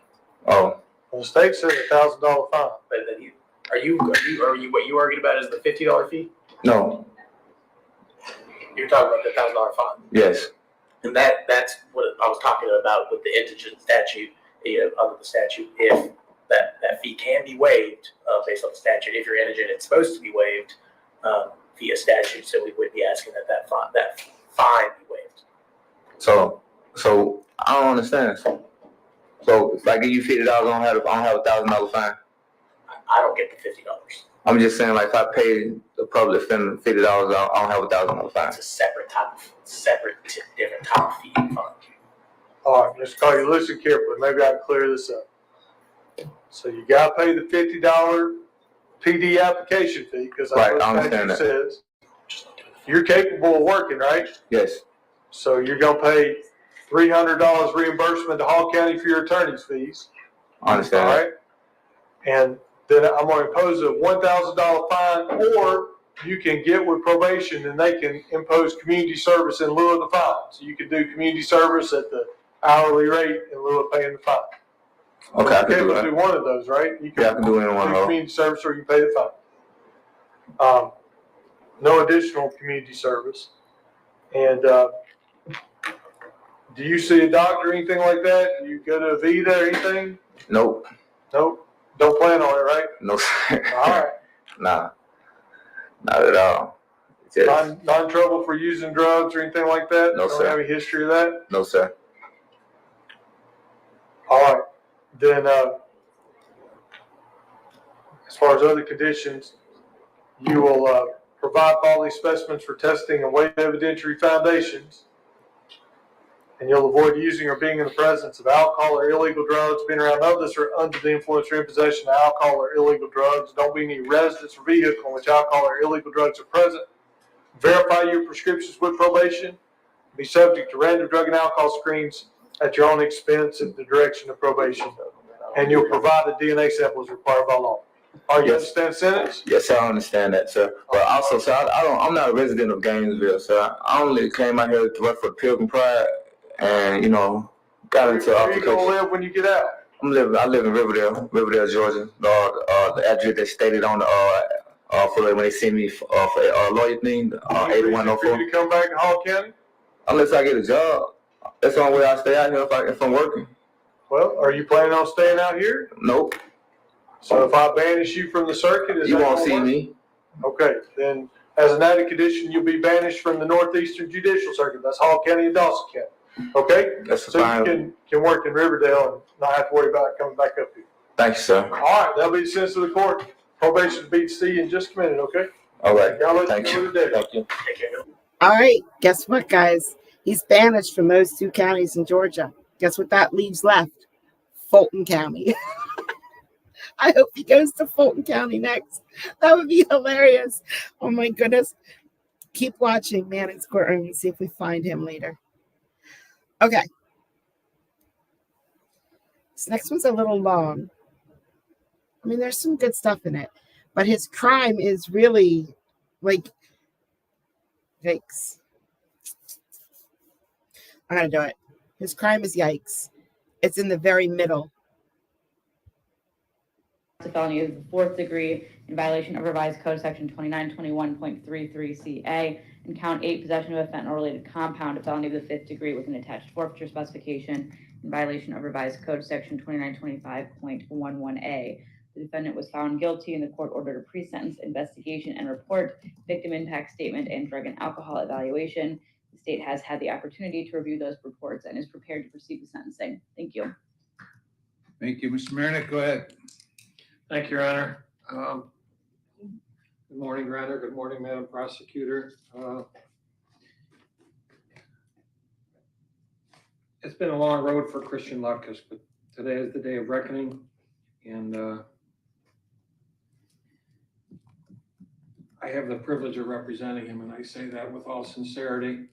Oh, Well, the state said $1,000 fine. But then what you arguing about is the $50 fee? no, You're talking about the $1,000 fine. yes, And that's what I was talking about with the indigent statute, under the statute. If that fee can be waived based on the statute, if you're indigent, it's supposed to be waived via statute. So we would be asking that fine be waived. so I don't understand. So if I give you $50, I don't have a $1,000 fine. I don't get the $50. I'm just saying, like, if I pay the public defender $50, I don't have a $1,000 fine. It's a separate different type of fee fine. All right, Mr. Collier, listen carefully. Maybe I can clear this up. So you gotta pay the $50 PD application fee, because Right, that's I what the understand statute says. You're capable of working, right? Yes, So you're gonna pay $300 reimbursement to Hall County for your attorney's fees. I understand. All that. right? And then I'm gonna impose a $1,000 fine, or you can get with probation and they can impose community service in lieu of the fine. So you can do community service at the hourly rate in lieu of paying the fine. Okay, I can You're do able to that. do one of those, right? You Yeah, I can do any one of do those. community service or you can pay the fine. No additional community service. And do you see a doctor or anything like that? Do you go to Avita or anything? Nope, Nope. Don't plan on it, right? no, sir. All right. Nah, not at all. Just, Not in trouble for using drugs or anything like that? No, Don't sir. have a history of that? no, sir. All right. Then, as far as other conditions, you will provide bodily specimens for testing and weight evidentiary foundations. And you'll avoid using or being in the presence of alcohol or illegal drugs, being around others who are under the influence or in possession of alcohol or illegal drugs. Don't be in any residence or vehicle in which alcohol or illegal drugs are present. Verify your prescriptions with probation. Be subject to random drug and alcohol screens at your own expense at the direction of probation. And you'll provide a DNA sample as required by law. Are you Yes. understand sentence? Yes, sir, I understand that, sir. But also, sir, I'm not a resident of Gainesville, sir. I only came out here to work for the Pilgrim Pride, and got into Where are you gonna altercation. live when you get out? I live in Riverdale, Georgia. The address they stated on the for when they send me for lawyer thing, Any reason for 8104. you to come back to Hall County? Unless I get a job, that's the only way I stay out here if I'm working. Well, are you planning on staying out here? Nope, So if I banish you from the circuit, is you that won't gonna see work? me. Okay, then as an added condition, you'll be banished from the Northeastern Judicial Circuit. That's Hall County and Dawson County. Okay? That's So fine. you can work in Riverdale and not have to worry about coming back up here. Thank you, sir. All right, that'll be the sense of the court. Probation will be to see you in just a minute, okay? All right, Y'all let thank me know you. today. Thank you. Take care. All right. Guess what, guys? He's banished from those two counties in Georgia. Guess what that leaves left? Fulton County. I hope he goes to Fulton County next. That would be hilarious. Oh my goodness. Keep watching Manning's Courtroom and see if we find him later. Okay. This next one's a little long. I mean, there's some good stuff in it, but his crime is really like, yikes. I'm going to do it. His crime is yikes. It's in the very middle. A felony of the 4th degree in violation of revised code section 2921.33CA, and count 8, possession of a fentanyl related compound, a felony of the 5th degree with an attached forfeiture specification in violation of revised code section 2925.11A. The defendant was found guilty and the court ordered a pre-sentence investigation and report, victim impact statement, and drug and alcohol evaluation. The state has had the opportunity to review those reports and is prepared to proceed with sentencing. Thank you. Thank you. Mr. Marinick, go ahead. Thank you, Your Honor. Good morning, Your Honor. Good morning, Madam Prosecutor. It's been a long road for Christian Lutkus, but today is the day of reckoning, and I have the privilege of representing him, and I say that with all sincerity.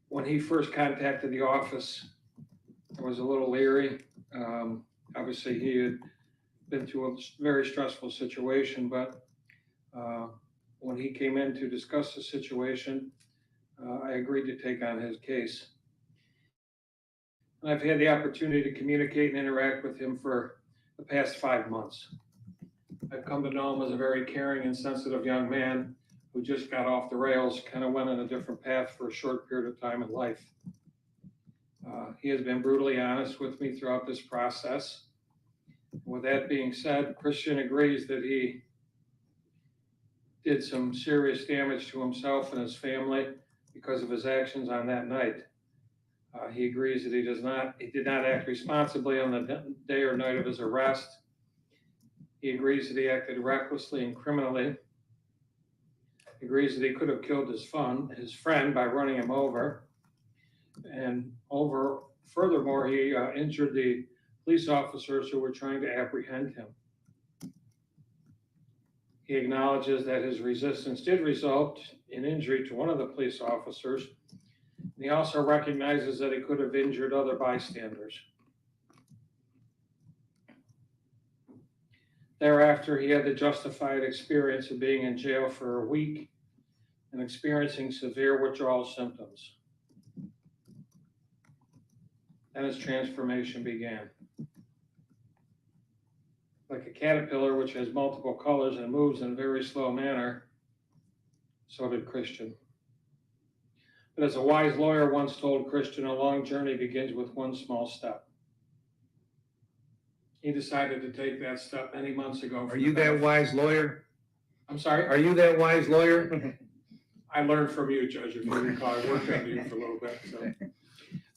When he first contacted the office, I was a little leery. Obviously, he had been through a very stressful situation, but when he came in to discuss the situation, I agreed to take on his case. And I've had the opportunity to communicate and interact with him for the past 5 months. I've come to know him as a very caring and sensitive young man who just got off the rails, kind of went on a different path for a short period of time in life. He has been brutally honest with me throughout this process. With that being said, Christian agrees that he did some serious damage to himself and his family because of his actions on that night. He agrees that he did not act responsibly on the day or night of his arrest. He agrees that he acted recklessly and criminally. He agrees that he could have killed his friend by running him over. And furthermore, he injured the police officers who were trying to apprehend him. He acknowledges that his resistance did result in injury to one of the police officers. And he also recognizes that he could have injured other bystanders. Thereafter, he had the justified experience of being in jail for a week and experiencing severe withdrawal symptoms. Then his transformation began. Like a caterpillar which has multiple colors and moves in a very slow manner, so did Christian. But as a wise lawyer once told Christian, a long journey begins with one small step. He decided to take that step many months ago. Are you that wise lawyer? I'm sorry? Are you that wise lawyer? I learned from you, Judge, if you recall. I worked under you for a little bit, so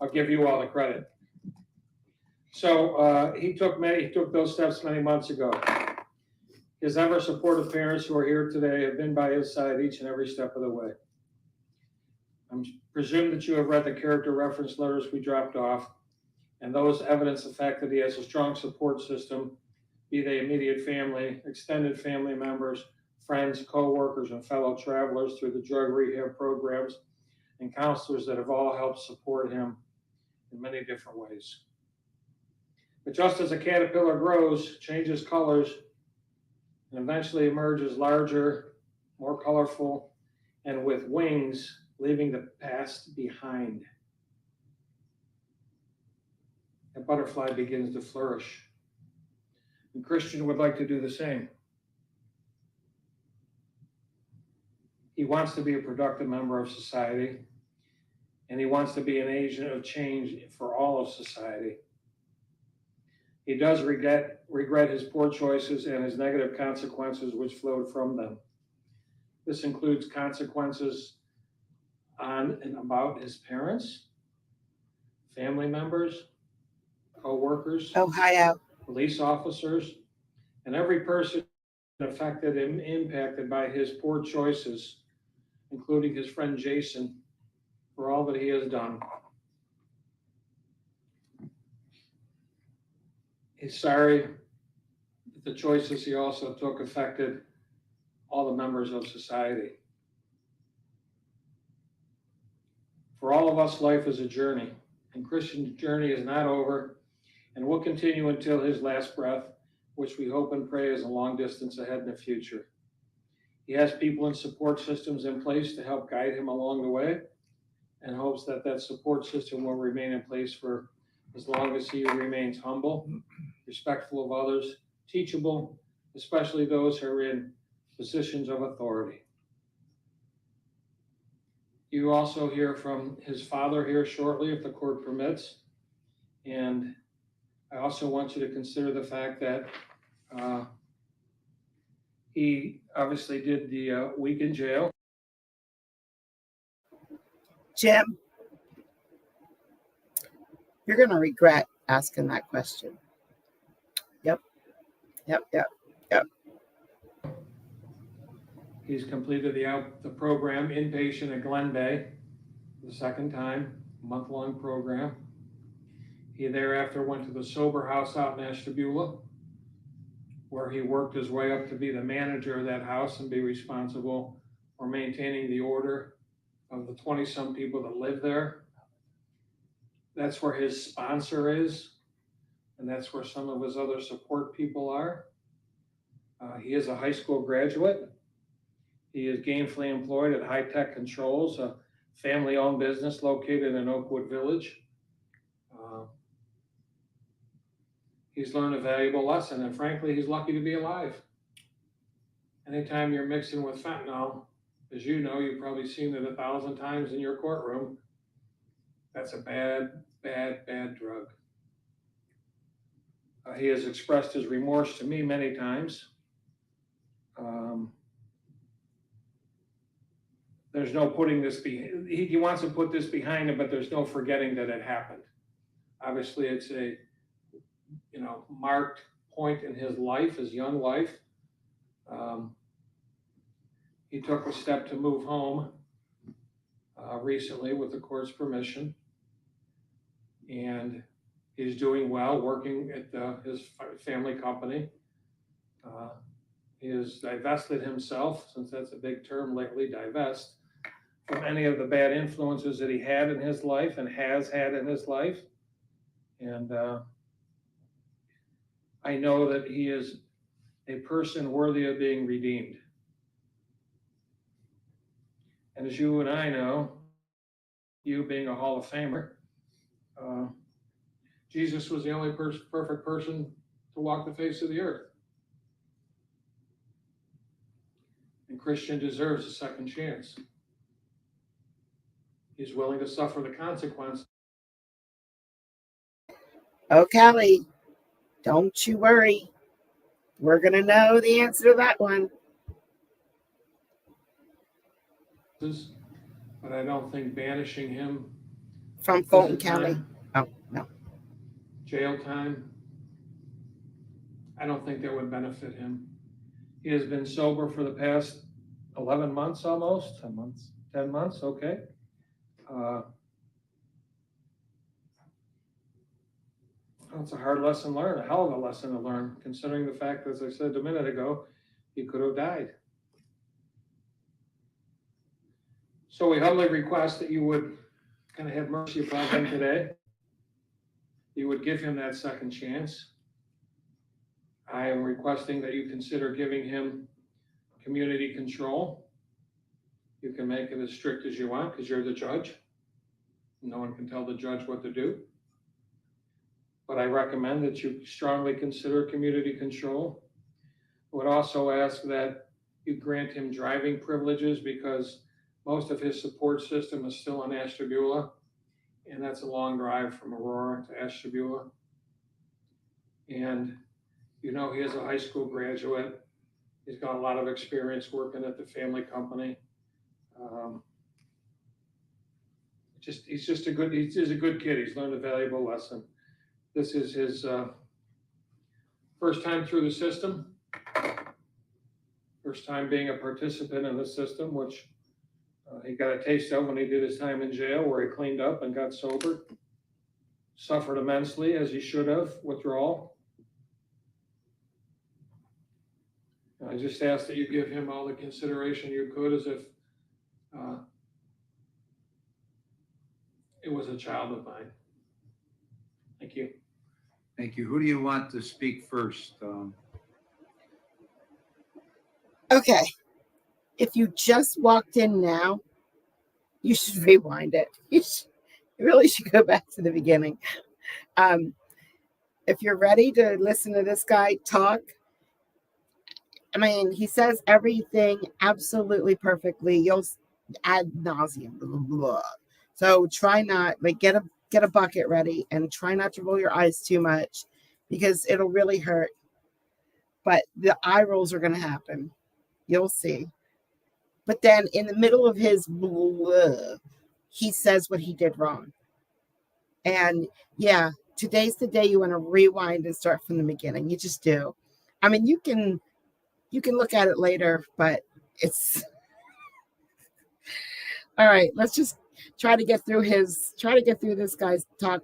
I'll give you all the credit. So he took those steps many months ago. His ever supportive parents who are here today have been by his side each and every step of the way. I presume that you have read the character reference letters we dropped off, and those evidence the fact that he has a strong support system, be they immediate family, extended family members, friends, co-workers, and fellow travelers through the drug rehab programs and counselors that have all helped support him in many different ways. But just as a caterpillar grows, changes colors, and eventually emerges larger, more colorful, and with wings, leaving the past behind, a butterfly begins to flourish. And Christian would like to do the same. He wants to be a productive member of society, and he wants to be an agent of change for all of society. He does regret his poor choices and his negative consequences which flowed from them. This includes consequences on and about his parents, family members, co-workers, Ohio, police officers, and every person affected and impacted by his poor choices, including his friend Jason, for all that he has done. He's sorry that the choices he also took affected all the members of society. For all of us, life is a journey, and Christian's journey is not over and will continue until his last breath, which we hope and pray is a long distance ahead in the future. He has people and support systems in place to help guide him along the way, and hopes that that support system will remain in place for as long as he remains humble, respectful of others, teachable, especially those who are in positions of authority. You also hear from his father here shortly, if the court permits. And I also want you to consider the fact that he obviously did the week in jail. Jim, you're going to regret asking that question. Yep. He's completed the program inpatient at Glen Bay the second time, month-long program. He thereafter went to the sober house out in Ashtabula, where he worked his way up to be the manager of that house and be responsible for maintaining the order of the 20-some people that live there. That's where his sponsor is, and that's where some of his other support people are. He is a high school graduate. He is gainfully employed at High Tech Controls, a family-owned business located in Oakwood Village. He's learned a valuable lesson, and frankly, he's lucky to be alive. Anytime you're mixing with fentanyl, as you know, you've probably seen it 1,000 times in your courtroom. That's a bad, bad, bad drug. He has expressed his remorse to me many times. There's no putting this he wants to put this behind him, but there's no forgetting that it happened. Obviously, it's a marked point in his life, his young life. He took a step to move home recently with the court's permission, and he's doing well, working at his family company. He has divested himself, since that's a big term lately, divest, from any of the bad influences that he had in his life and has had in his life. And I know that he is a person worthy of being redeemed. And as you and I know, you being a Hall of Famer, Jesus was the only perfect person to walk the face of the earth. And Christian deserves a second chance. He's willing to suffer the consequence. Oh, Callie, don't you worry. We're going to know the answer to that one. But I don't think banishing him From Fulton County. Oh, no. Jail time, I don't think that would benefit him. He has been sober for the past 11 months almost. 10 months. 10 months, okay. It's a hard lesson learned, a hell of a lesson to learn, considering the fact, as I said a minute ago, he could have died. So we humbly request that you would kind of have mercy upon him today. You would give him that second chance. I am requesting that you consider giving him community control. You can make it as strict as you want because you're the judge. No one can tell the judge what to do. But I recommend that you strongly consider community control. I would also ask that you grant him driving privileges because most of his support system is still in Ashtabula, and that's a long drive from Aurora to Ashtabula. And he is a high school graduate. He's got a lot of experience working at the family company. He's a good kid. He's learned a valuable lesson. This is his first time through the system, first time being a participant in the system, which he got a taste of when he did his time in jail, where he cleaned up and got sober, suffered immensely, as he should have, withdrawal. I just ask that you give him all the consideration you could, as if it was a child of mine. Thank you. Thank you. Who do you want to speak first? Okay. If you just walked in now, you should rewind it. You really should go back to the beginning. If you're ready to listen to this guy talk, I mean, he says everything absolutely perfectly. You'll ad nauseum. Blah, blah, blah. So try not, get a bucket ready and try not to roll your eyes too much because it'll really hurt. But the eye rolls are going to happen. You'll see. But then in the middle of his blah, he says what he did wrong. And yeah, today's the day you want to rewind and start from the beginning. You just do. I mean, you can look at it later, but it's all right. Let's just try to get through this guy's talk,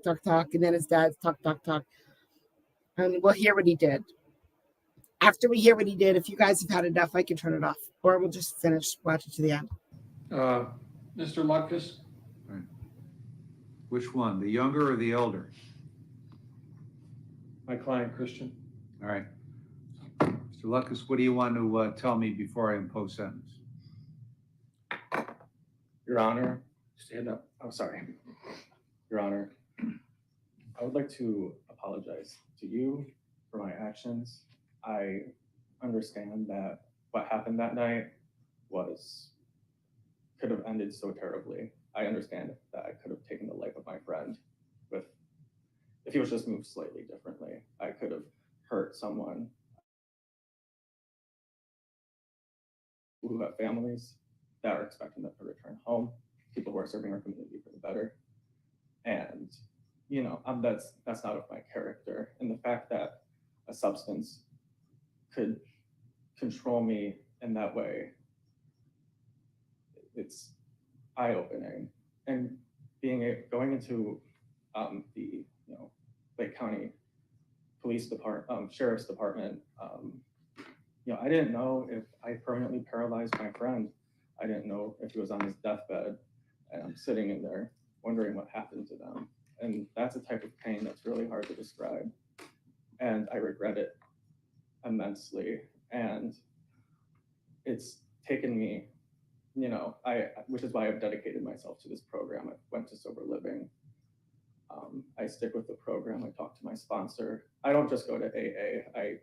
and then his dad's talk. And we'll hear what he did. After we hear what he did, if you guys have had enough, I can turn it off, or we'll just watch it to the end. Mr. Lucas? Right. Which one, the younger or the elder? My client, Christian. All right. Mr. Lucas, what do you want to tell me before I impose sentence? Your Honor, Stand up. Oh, sorry. Your Honor, I would like to apologize to you for my actions. I understand that what happened that night could have ended so terribly. I understand that I could have taken the life of my friend if he was just moved slightly differently. I could have hurt someone who have families that are expecting them to return home, people who are serving our community for the better. And that's not of my character. And the fact that a substance could control me in that way, it's eye-opening. And going into the Lake County Police Department, Sheriff's Department, I didn't know if I permanently paralyzed my friend. I didn't know if he was on his deathbed, and I'm sitting in there wondering what happened to them. And that's a type of pain that's really hard to describe. And I regret it immensely. And it's taken me, which is why I've dedicated myself to this program. I went to Sober Living. I stick with the program. I talk to my sponsor. I don't just go to AA. I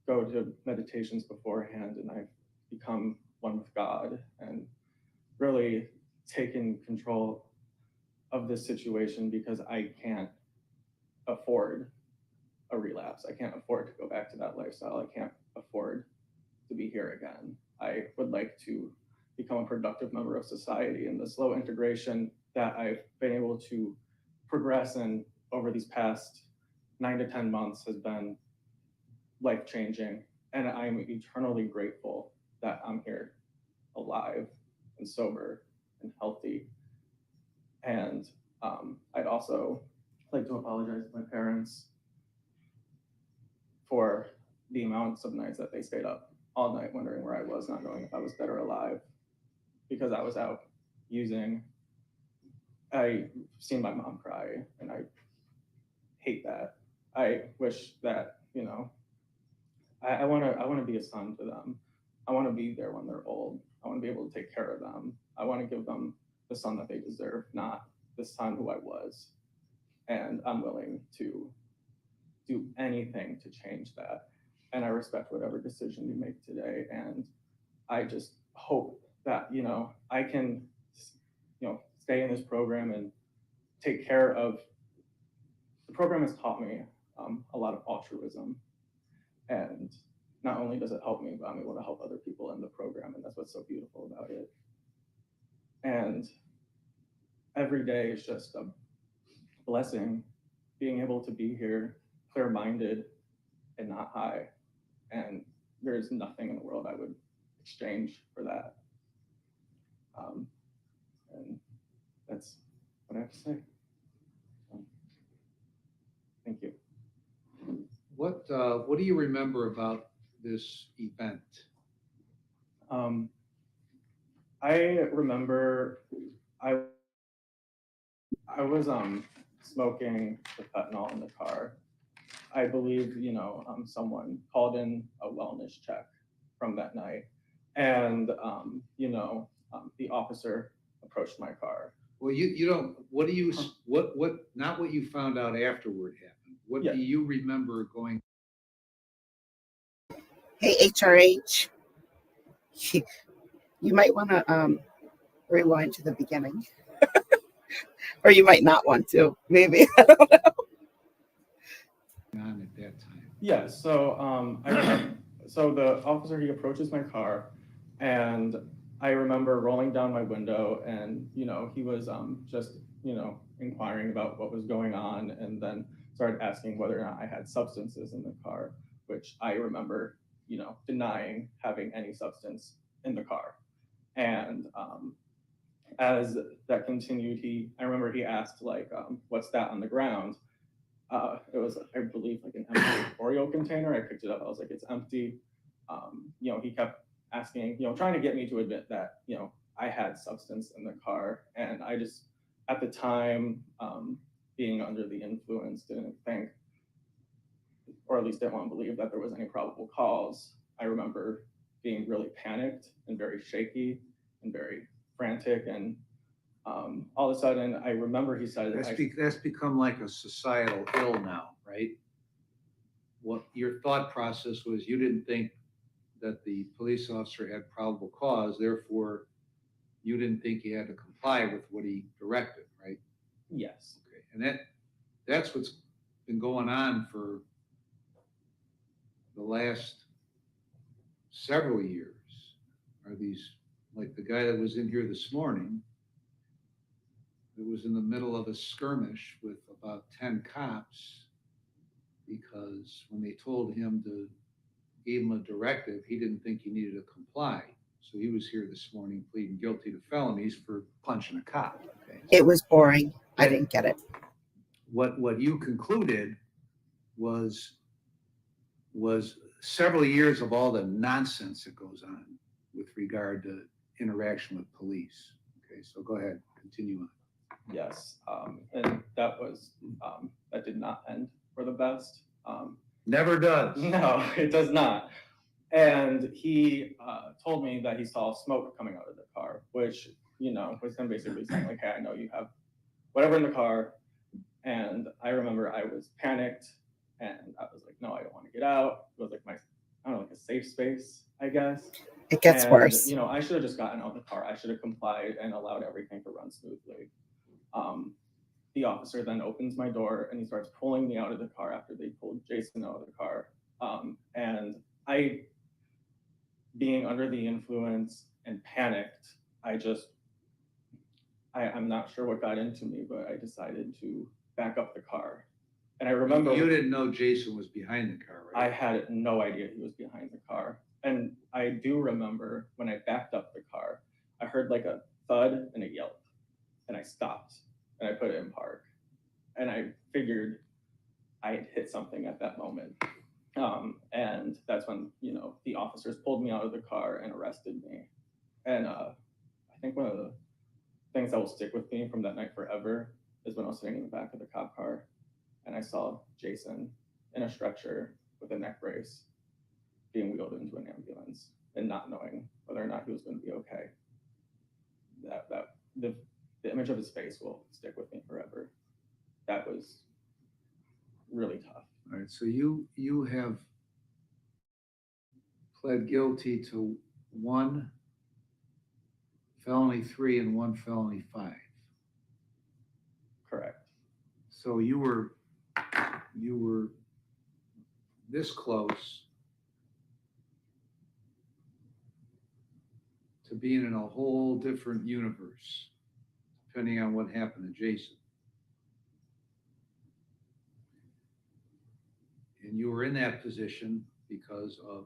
go to meditations beforehand, and I've become one with God and really taken control of this situation because I can't afford a relapse. I can't afford to go back to that lifestyle. I can't afford to be here again. I would like to become a productive member of society, and the slow integration that I've been able to progress in over these past 9 to 10 months has been life-changing. And I'm eternally grateful that I'm here alive and sober and healthy. And I'd also like to apologize to my parents for the amounts of nights that they stayed up all night wondering where I was, not knowing if I was dead or alive, because I was out using. I've seen my mom cry, and I hate that. I wish that, I want to be a son to them. I want to be there when they're old. I want to be able to take care of them. I want to give them the son that they deserve, not the son who I was. And I'm willing to do anything to change that. And I respect whatever decision you make today. And I just hope that, I can, stay in this program and take care of, the program has taught me a lot of altruism. And not only does it help me, but I'm able to help other people in the program. And that's what's so beautiful about it. And every day is just a blessing, being able to be here, clear-minded and not high. And there's nothing in the world I would exchange for that. And that's what I have to say. Thank you. What do you remember about this event? I remember I was smoking the fentanyl in the car. I believe, someone called in a wellness check from that night. And, the officer approached my car. Well, you don't, what do you, not what you found out afterward happened. What do you remember going? Hey, HRH, you might want to rewind to the beginning. Or you might not want to, maybe. I don't know. On at that time. Yeah, so I remember, so the officer, he approaches my car, and I remember rolling down my window, and he was just inquiring about what was going on, and then started asking whether or not I had substances in the car, which I remember denying having any substance in the car. And as that continued, I remember he asked what's that on the ground? It was, I believe, like an empty Oreo container. I picked it up. I was like, it's empty. He kept asking, trying to get me to admit that, I had substance in the car. And I just, at the time, being under the influence, didn't think, or at least didn't want to believe that there was any probable cause. I remember being really panicked and very shaky and very frantic. And All of a sudden, I remember he said, That's become like a societal ill now, right? What your thought process was, you didn't think that the police officer had probable cause, therefore you didn't think he had to comply with what he directed, right? yes, Okay, and that's what's been going on for the last several years. Are these, like the guy that was in here this morning, it was in the middle of a skirmish with about 10 cops because when they told him to give him a directive, he didn't think he needed to comply. So he was here this morning pleading guilty to felonies for punching a cop. Okay. It was boring. I didn't get it. What you concluded was several years of all the nonsense that goes on with regard to interaction with police. Okay, so go ahead, continue on. yes. And that was, that did not end for the best. Never does. No, it does not. And he told me that he saw smoke coming out of the car, which, you know, was him basically saying like, hey, I know you have whatever in the car. And I remember I was panicked and I was like, no, I don't want to get out. It was like my, I don't know, like a safe space, I guess. It gets worse. You know, I should have just gotten out of the car. I should have complied and allowed everything to run smoothly. The officer then opens my door and he starts pulling me out of the car after they pulled Jason out of the car. And I, being under the influence and panicked, I'm not sure what got into me, but I decided to back up the car. And I remember You didn't know Jason was behind the car, right? I had no idea he was behind the car. And I do remember when I backed up the car, I heard like a thud and a yelp. And I stopped and I put it in park. And I figured I had hit something at that moment. And that's when, you know, the officers pulled me out of the car and arrested me. And I think one of the things that will stick with me from that night forever is when I was sitting in the back of the cop car and I saw Jason in a stretcher with a neck brace being wheeled into an ambulance and not knowing whether or not he was going to be okay. The image of his face will stick with me forever. That was really tough. All right, so you have pled guilty to 1 felony 3 and 1 felony 5. Correct. So you were this close to being in a whole different universe, depending on what happened to Jason. And you were in that position because of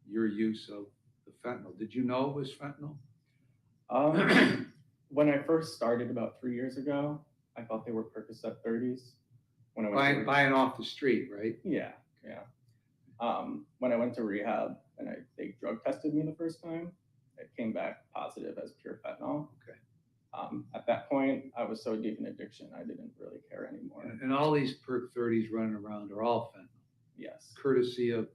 your use of the fentanyl. Did you know it was fentanyl? When I first started about 3 years ago, I thought they were Percocet 30s. When I went Buying off the street, right? Yeah. When I went to rehab and they drug tested me the first time, it came back positive as pure fentanyl. Okay. At that point, I was so deep in addiction, I didn't really care anymore. And all these Perc 30s running around are all fentanyl. Yes. Courtesy of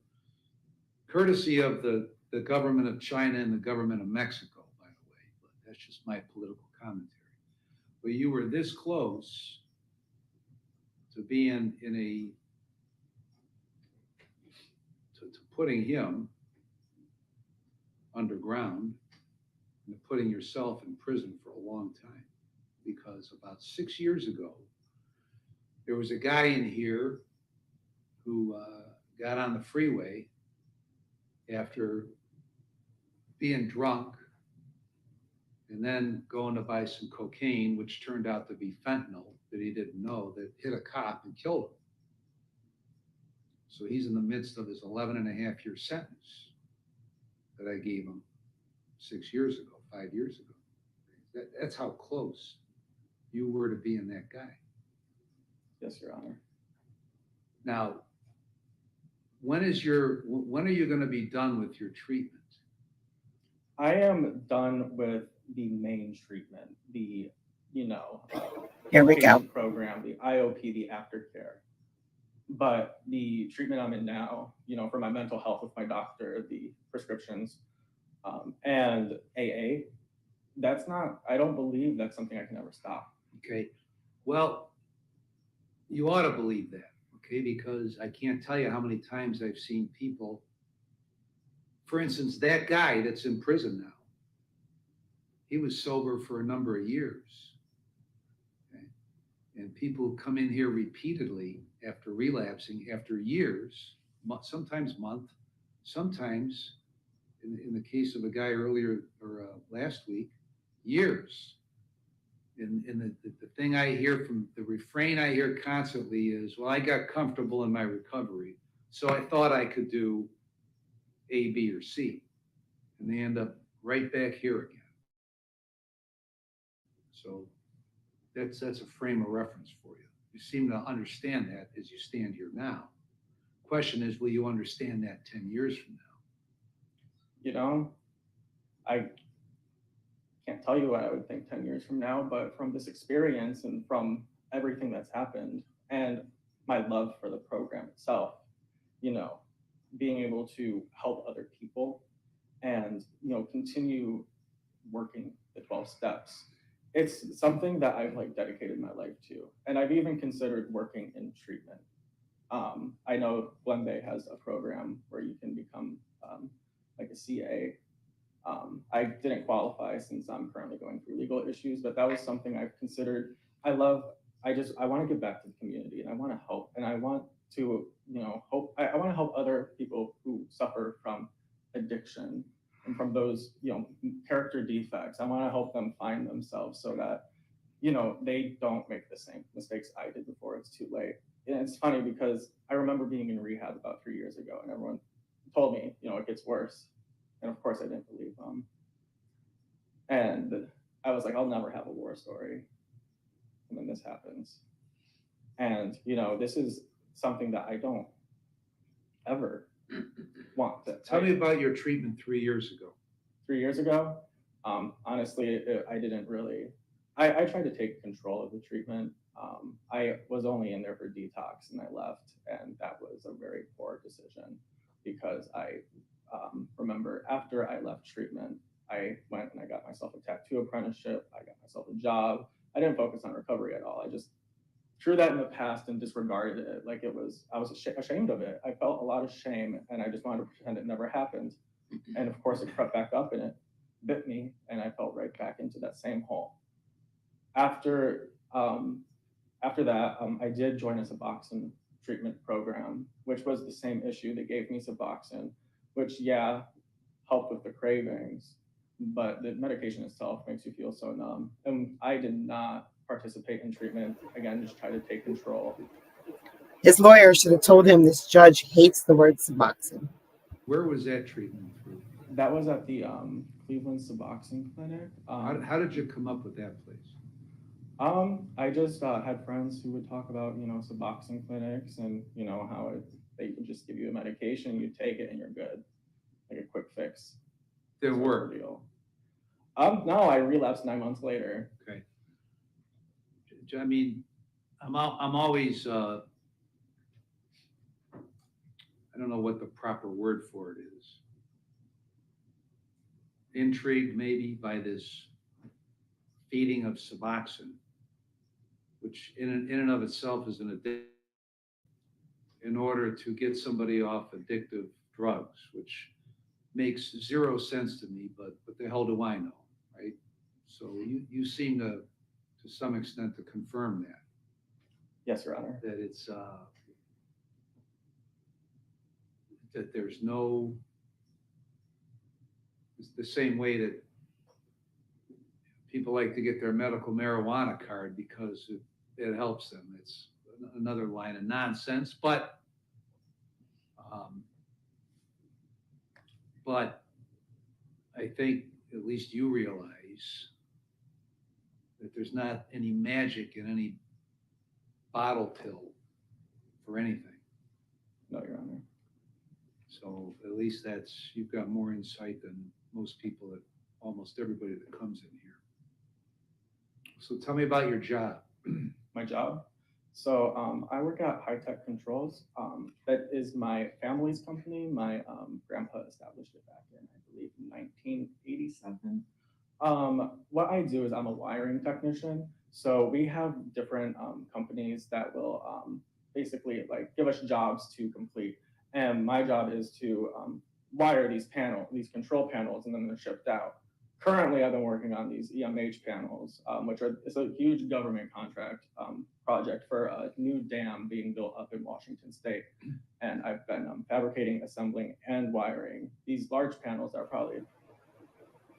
the government of China and the government of Mexico, by the way. But that's just my political commentary. But you were this close to being to putting him underground and putting yourself in prison for a long time. Because about 6 years ago, there was a guy in here who got on the freeway after being drunk and then going to buy some cocaine, which turned out to be fentanyl that he didn't know, that hit a cop and killed him. So he's in the midst of his 11.5-year sentence that I gave him 6 years ago, 5 years ago. That's how close you were to being that guy. Yes, Your Honor. Now, when are you going to be done with your treatment? I am done with the main treatment, the, Here we go. program, the IOP, the aftercare. But the treatment I'm in now, for my mental health with my doctor, the prescriptions, and AA, I don't believe that's something I can ever stop. Okay, well, you ought to believe that, okay, because I can't tell you how many times I've seen people, for instance, that guy that's in prison now, he was sober for a number of years. Okay? And people come in here repeatedly after relapsing after years, sometimes month, sometimes in the case of a guy earlier or last week, years. And the thing I hear from the refrain I hear constantly is, well, I got comfortable in my recovery, so I thought I could do A, B, or C. And they end up right back here again. So that's a frame of reference for you. You seem to understand that as you stand here now. Question is, will you understand that 10 years from now? You know, I can't tell you what I would think 10 years from now, but from this experience and from everything that's happened and my love for the program itself, you know, being able to help other people and, you know, continue working the 12 steps. It's something that I've like dedicated my life to. And I've even considered working in treatment. I know Glen Bay has a program where you can become like a CA. I didn't qualify since I'm currently going through legal issues, but that was something I've considered. I want to give back to the community and I want to help. And I want to, you know, I want to help other people who suffer from addiction and from those, you know, character defects. I want to help them find themselves so that, you know, they don't make the same mistakes I did before it's too late. And it's funny because I remember being in rehab about 3 years ago and everyone told me, you know, it gets worse. And of course I didn't believe them. And I was like, I'll never have a war story. And then this happens. And, you know, this is something that I don't ever want to. Tell me about your treatment 3 years ago. 3 years ago, honestly, I didn't really, I tried to take control of the treatment. I was only in there for detox and I left. And that was a very poor decision because I remember after I left treatment, I went and I got myself a tattoo apprenticeship. I got myself a job. I didn't focus on recovery at all. I just threw that in the past and disregarded it. Like I was ashamed of it. I felt a lot of shame and I just wanted to pretend it never happened. And of course it crept back up and it bit me and I fell right back into that same hole. After that, I did join a Suboxone treatment program, which was the same issue. They gave me Suboxone, which helped with the cravings, but the medication itself makes you feel so numb. And I did not participate in treatment. Again, just try to take control. His lawyer should have told him this judge hates the word Suboxone. Where was that treatment through? That was at the Cleveland Suboxone Clinic. How did you come up with that place? I just had friends who would talk about, you know, Suboxone clinics and, you know, how they would just give you a medication, you take it and you're good. Like a quick fix. Did it work? No, I relapsed 9 months later. Okay. I mean, I'm always, I don't know what the proper word for it is. Intrigued maybe by this feeding of Suboxone, which in and of itself is an addiction, in order to get somebody off addictive drugs, which makes zero sense to me, but what the hell do I know, right? So you seem to some extent to confirm that. Yes, Your Honor. That it's, that there's no, it's the same way that people like to get their medical marijuana card because it helps them. It's another line of nonsense, but I think at least you realize that there's not any magic in any bottle pill for anything. No, Your Honor. So at least you've got more insight than most people, almost everybody that comes in here. So tell me about your job. My job? So I work at High Tech Controls. That is my family's company. My grandpa established it back in, I believe, 1987. What I do is I'm a wiring technician. So we have different companies that will basically like give us jobs to complete. And my job is to wire these these control panels, and then they're shipped out. Currently, I've been working on these EMH panels, which is a huge government contract project for a new dam being built up in Washington State. And I've been fabricating, assembling, and wiring these large panels that are probably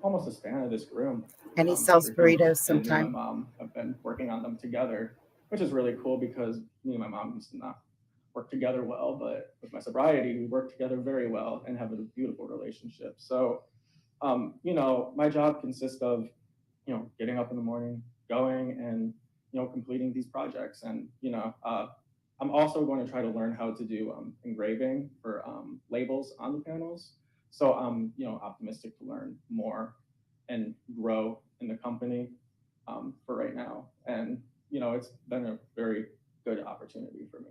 almost the span of this room. And he sells they're huge. burritos And me and my sometime. mom have been working on them together, which is really cool because me and my mom used to not work together well, but with my sobriety, we work together very well and have a beautiful relationship. So, you know, my job consists of, you know, getting up in the morning, going and, you know, completing these projects. And, you know, I'm also going to try to learn how to do engraving for labels on the panels. So I'm, you know, optimistic to learn more and grow in the company for right now. And, you know, it's been a very good opportunity for me.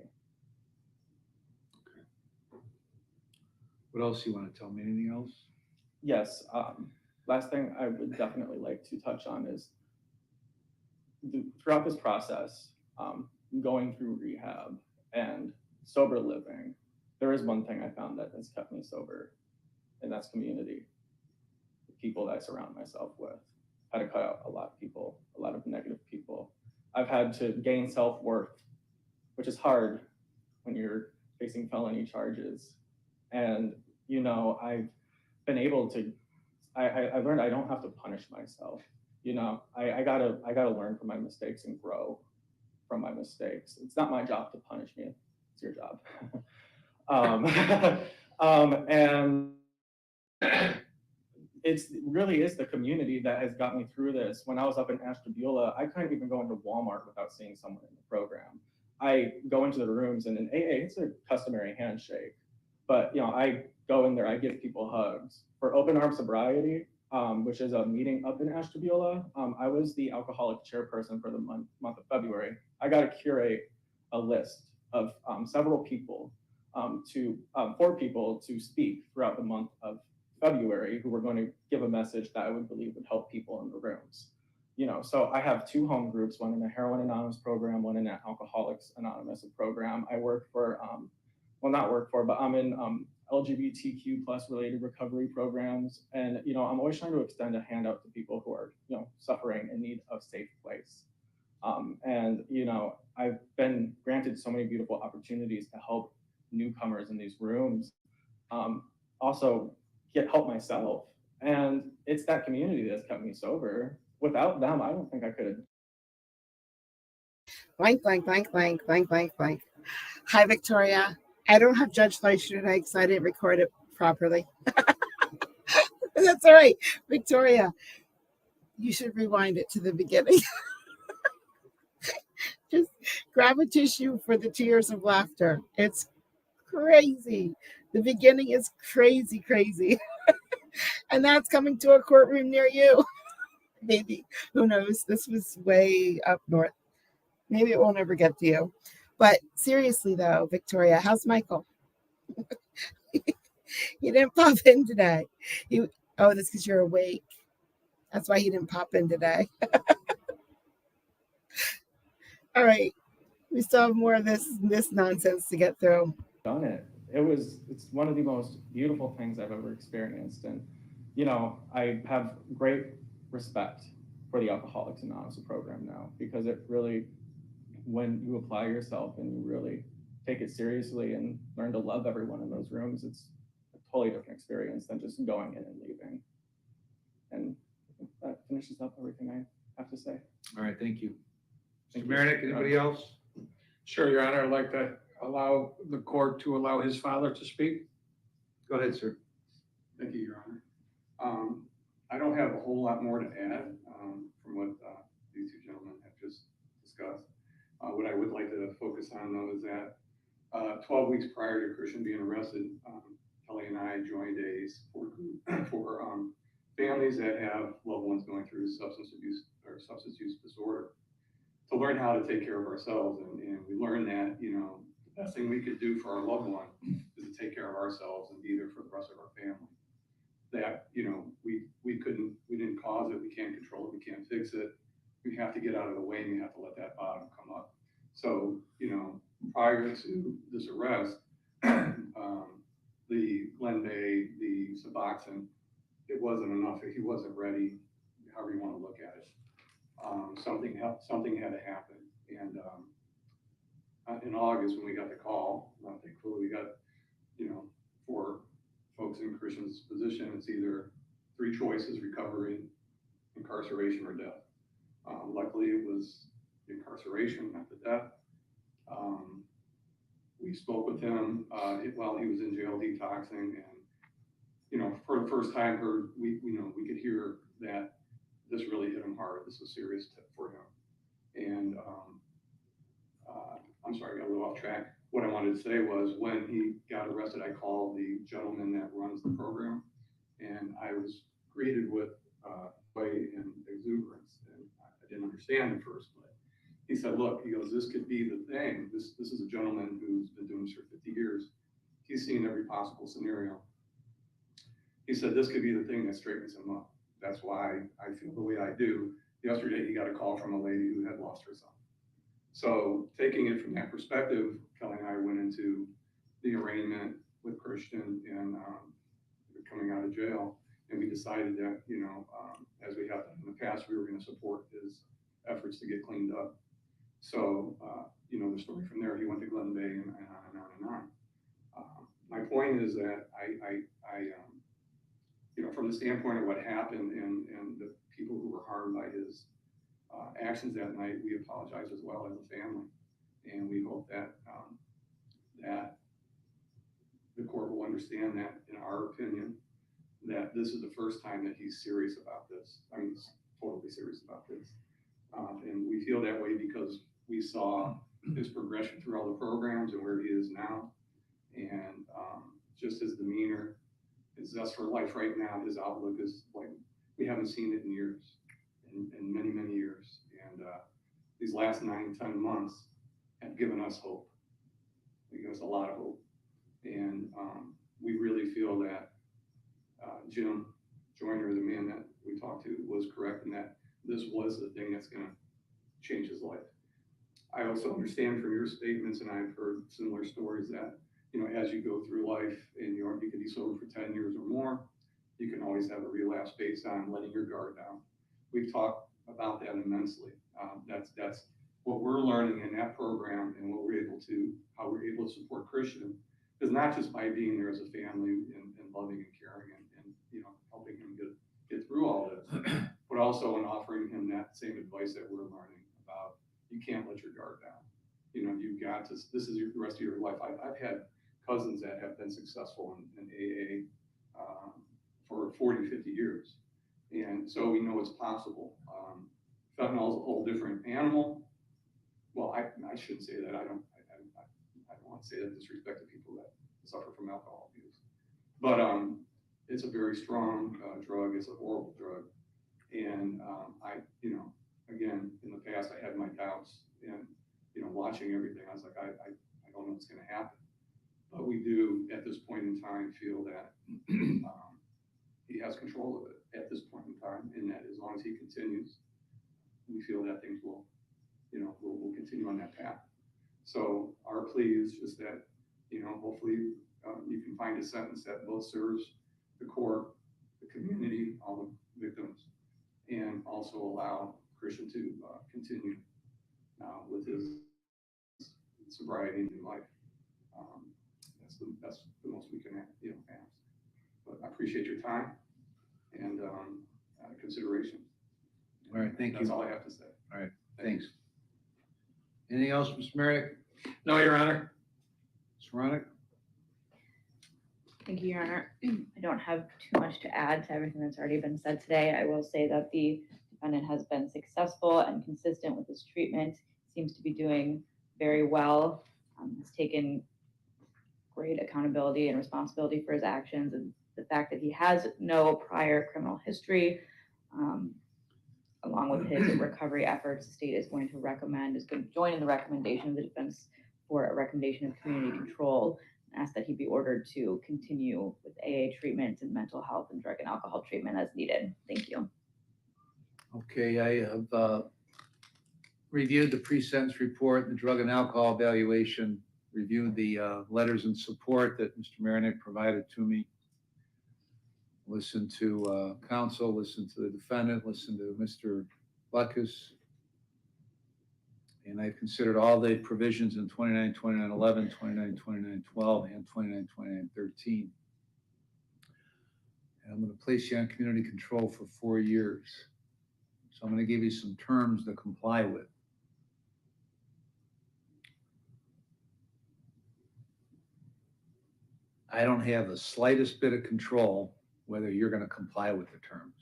What else you want to tell me? Anything else? Yes. Last thing I would definitely like to touch on is throughout this process, going through rehab and sober living, there is one thing I found that has kept me sober, and that's community. The people that I surround myself with. I had to cut out a lot of people, a lot of negative people. I've had to gain self-worth, which is hard when you're facing felony charges. And, you know, I've been able to, I learned I don't have to punish myself. You know, I gotta learn from my mistakes and grow from my mistakes. It's not my job to punish me. It's your job. And it really is the community that has got me through this. When I was up in Ashtabula, I couldn't even go into Walmart without seeing someone in the program. I go into the rooms, and in AA, it's a customary handshake. But, you know, I go in there, I give people hugs. For Open Arm Sobriety, which is a meeting up in Ashtabula, I was the alcoholic chairperson for the month of February. I got to curate a list of several people, 4 people to speak throughout the month of February who were going to give a message that I would believe would help people in the rooms. You know, so I have 2 home groups, one in the Heroin Anonymous program, one in the Alcoholics Anonymous program. I work for, well, not work for, but I'm in LGBTQ plus related recovery programs. And, you know, I'm always trying to extend a hand out to people who are, you know, suffering in need of safe place. And, you know, I've been granted so many beautiful opportunities to help newcomers in these rooms. Also help myself. And it's that community that's kept me sober. Without them, I don't think I could have. Blank, blank, blank, blank, blank, blank, blank. Hi, Victoria. I don't have Judge Fleischer today because I didn't record it properly. That's all right. Victoria, you should rewind it to the beginning. Just grab a tissue for the tears of laughter. It's crazy. The beginning is crazy, crazy. And that's coming to a courtroom near you. Maybe. Who knows? This was way up north. Maybe it won't ever get to you. But seriously, though, Victoria, how's Michael? He didn't pop in today. Oh, that's because you're awake. That's why he didn't pop in today. All right. We still have more of this nonsense to get through. Done it. It's one of the most beautiful things I've ever experienced. And, you know, I have great respect for the Alcoholics Anonymous program now, because it really, when you apply yourself and you really take it seriously and learn to love everyone in those rooms, it's a totally different experience than just going in and leaving. And that finishes up everything I have to say. All right, thank you. Thank Mr. you. Marinick, anybody else? Sure, Your Honor, I'd like to allow the court to allow his father to speak. Go ahead, sir. Thank you, Your Honor. I don't have a whole lot more to add from what these 2 gentlemen have just discussed. What I would like to focus on, though, is that 12 weeks prior to Christian being arrested, Kelly and I joined a support group for families that have loved ones going through substance abuse or substance use disorder, to learn how to take care of ourselves. And we learned that, you know, the best thing we could do for our loved one is to take care of ourselves and be there for the rest of our family. that, we didn't cause it, we can't control it, we can't fix it. We have to get out of the way and we have to let that bottom come up. So, prior to this arrest, the Glen Bay, the Suboxone, it wasn't enough. He wasn't ready, however you want to look at it. Something had to happen. And in August, when we got the call, thankfully we got, for folks in Christian's position, it's either 3 choices: recovery, incarceration, or death. Luckily, it was incarceration, not the death. We spoke with him while he was in jail detoxing, and for the first time, we could hear that this really hit him hard. This was serious for him. And I'm sorry, I got a little off track. What I wanted to say was, when he got arrested, I called the gentleman that runs the program, and I was greeted with joy and exuberance. And I didn't understand at first, but he said, look, he goes, this could be the thing. This is a gentleman who's been doing this for 50 years. He's seen every possible scenario. He said, this could be the thing that straightens him up. That's why I feel the way I do. Yesterday, he got a call from a lady who had lost her son. So taking it from that perspective, Kelly and I went into the arraignment with Christian and coming out of jail. And we decided that, as we have in the past, we were going to support his efforts to get cleaned up. So, the story from there, he went to Glen Bay and on and on and on. My point is that I from the standpoint of what happened and the people who were harmed by his actions that night, we apologize as well as a family. And we hope that that the court will understand that, in our opinion, that this is the first time that he's serious about this. I mean, he's totally serious about this. And we feel that way because we saw his progression through all the programs and where he is now. And just his demeanor, his zest for life right now, his outlook is like, we haven't seen it in years, in many, many years. And these last 9-10 months have given us hope. They give us a lot of hope. And we really feel that Jim Joyner, the man that we talked to, was correct in that this was the thing that's going to change his life. I also understand from your statements, and I've heard similar stories, that as you go through life and you can be sober for 10 years or more, you can always have a relapse based on letting your guard down. We've talked about that immensely. That's what we're learning in that program, and what we're able to, how we're able to support Christian, is not just by being there as a family and loving and caring and helping him get through all this, but also in offering him that same advice that we're learning about. You can't let your guard down. You've got to, this is the rest of your life. I've had cousins that have been successful in AA for 40, 50 years. And so we know it's possible. Fentanyl is a whole different animal. Well, I shouldn't say that. I don't want to say that disrespect to people that suffer from alcohol abuse. But it's a very strong drug. It's a horrible drug. And again, in the past, I had my doubts, and watching everything, I was like, I don't know what's going to happen. But we do, at this point in time, feel that he has control of it at this point in time, and that as long as he continues, we feel that things will, we'll continue on that path. So our plea is just that, hopefully you can find a sentence that both serves the court, the community, all the victims, and also allow Christian to continue with his sobriety in life. That's the most we can ask. But I appreciate your time and consideration. All right, thank you. That's all I have to say. All right, thanks. Anything else, Mr. Merrick? No, Your Honor. Ms. Ronick? Thank you, Your Honor. I don't have too much to add to everything that's already been said today. I will say that the defendant has been successful and consistent with his treatment, seems to be doing very well, has taken great accountability and responsibility for his actions, and the fact that he has no prior criminal history, along with his recovery efforts, the state is going to join in the recommendation of the defense for a recommendation of community control. and ask that he be ordered to continue with AA treatment and mental health and drug and alcohol treatment as needed. Thank you. Okay, I have reviewed the pre-sentence report, the drug and alcohol evaluation, reviewed the letters and support that Mr. Marinick provided to me. Listened to counsel, listened to the defendant, listened to Mr. Lucas. And I've considered all the provisions in 29, 29, 11, 29, 29, 12, and 29, 29, 13. And I'm going to place you on community control for 4 years. So I'm going to give you some terms to comply with. I don't have the slightest bit of control whether you're going to comply with the terms.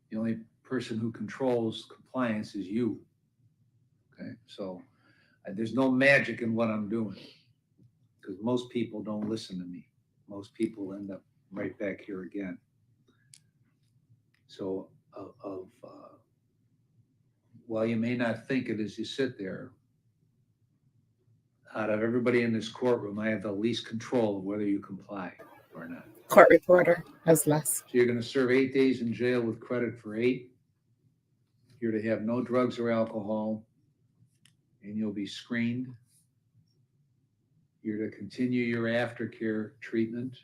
The only person who controls compliance is you. Okay, so there's no magic in what I'm doing because most people don't listen to me. Most people end up right back here again. So while you may not think it as you sit there, out of everybody in this courtroom, I have the least control of whether you comply or not. Court reporter has less. So you're going to serve 8 days in jail with credit for 8. You're to have no drugs or alcohol, and you'll be screened. You're to continue your aftercare treatment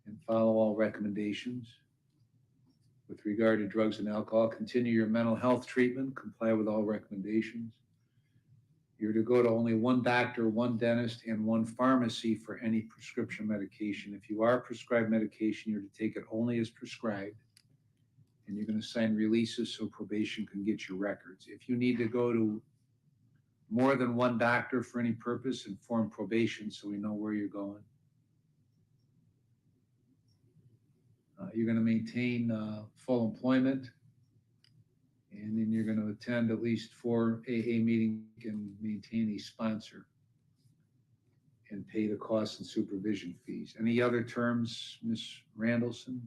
and follow all recommendations. With regard to drugs and alcohol, continue your mental health treatment, comply with all recommendations. You're to go to only one doctor, one dentist, and one pharmacy for any prescription medication. If you are prescribed medication, you're to take it only as prescribed. And you're going to sign releases so probation can get your records. If you need to go to more than one doctor for any purpose, inform probation so we know where you're going. You're going to maintain full employment. And then you're going to attend at least 4 AA meetings and maintain a sponsor and pay the costs and supervision fees. Any other terms, Ms. Randallson?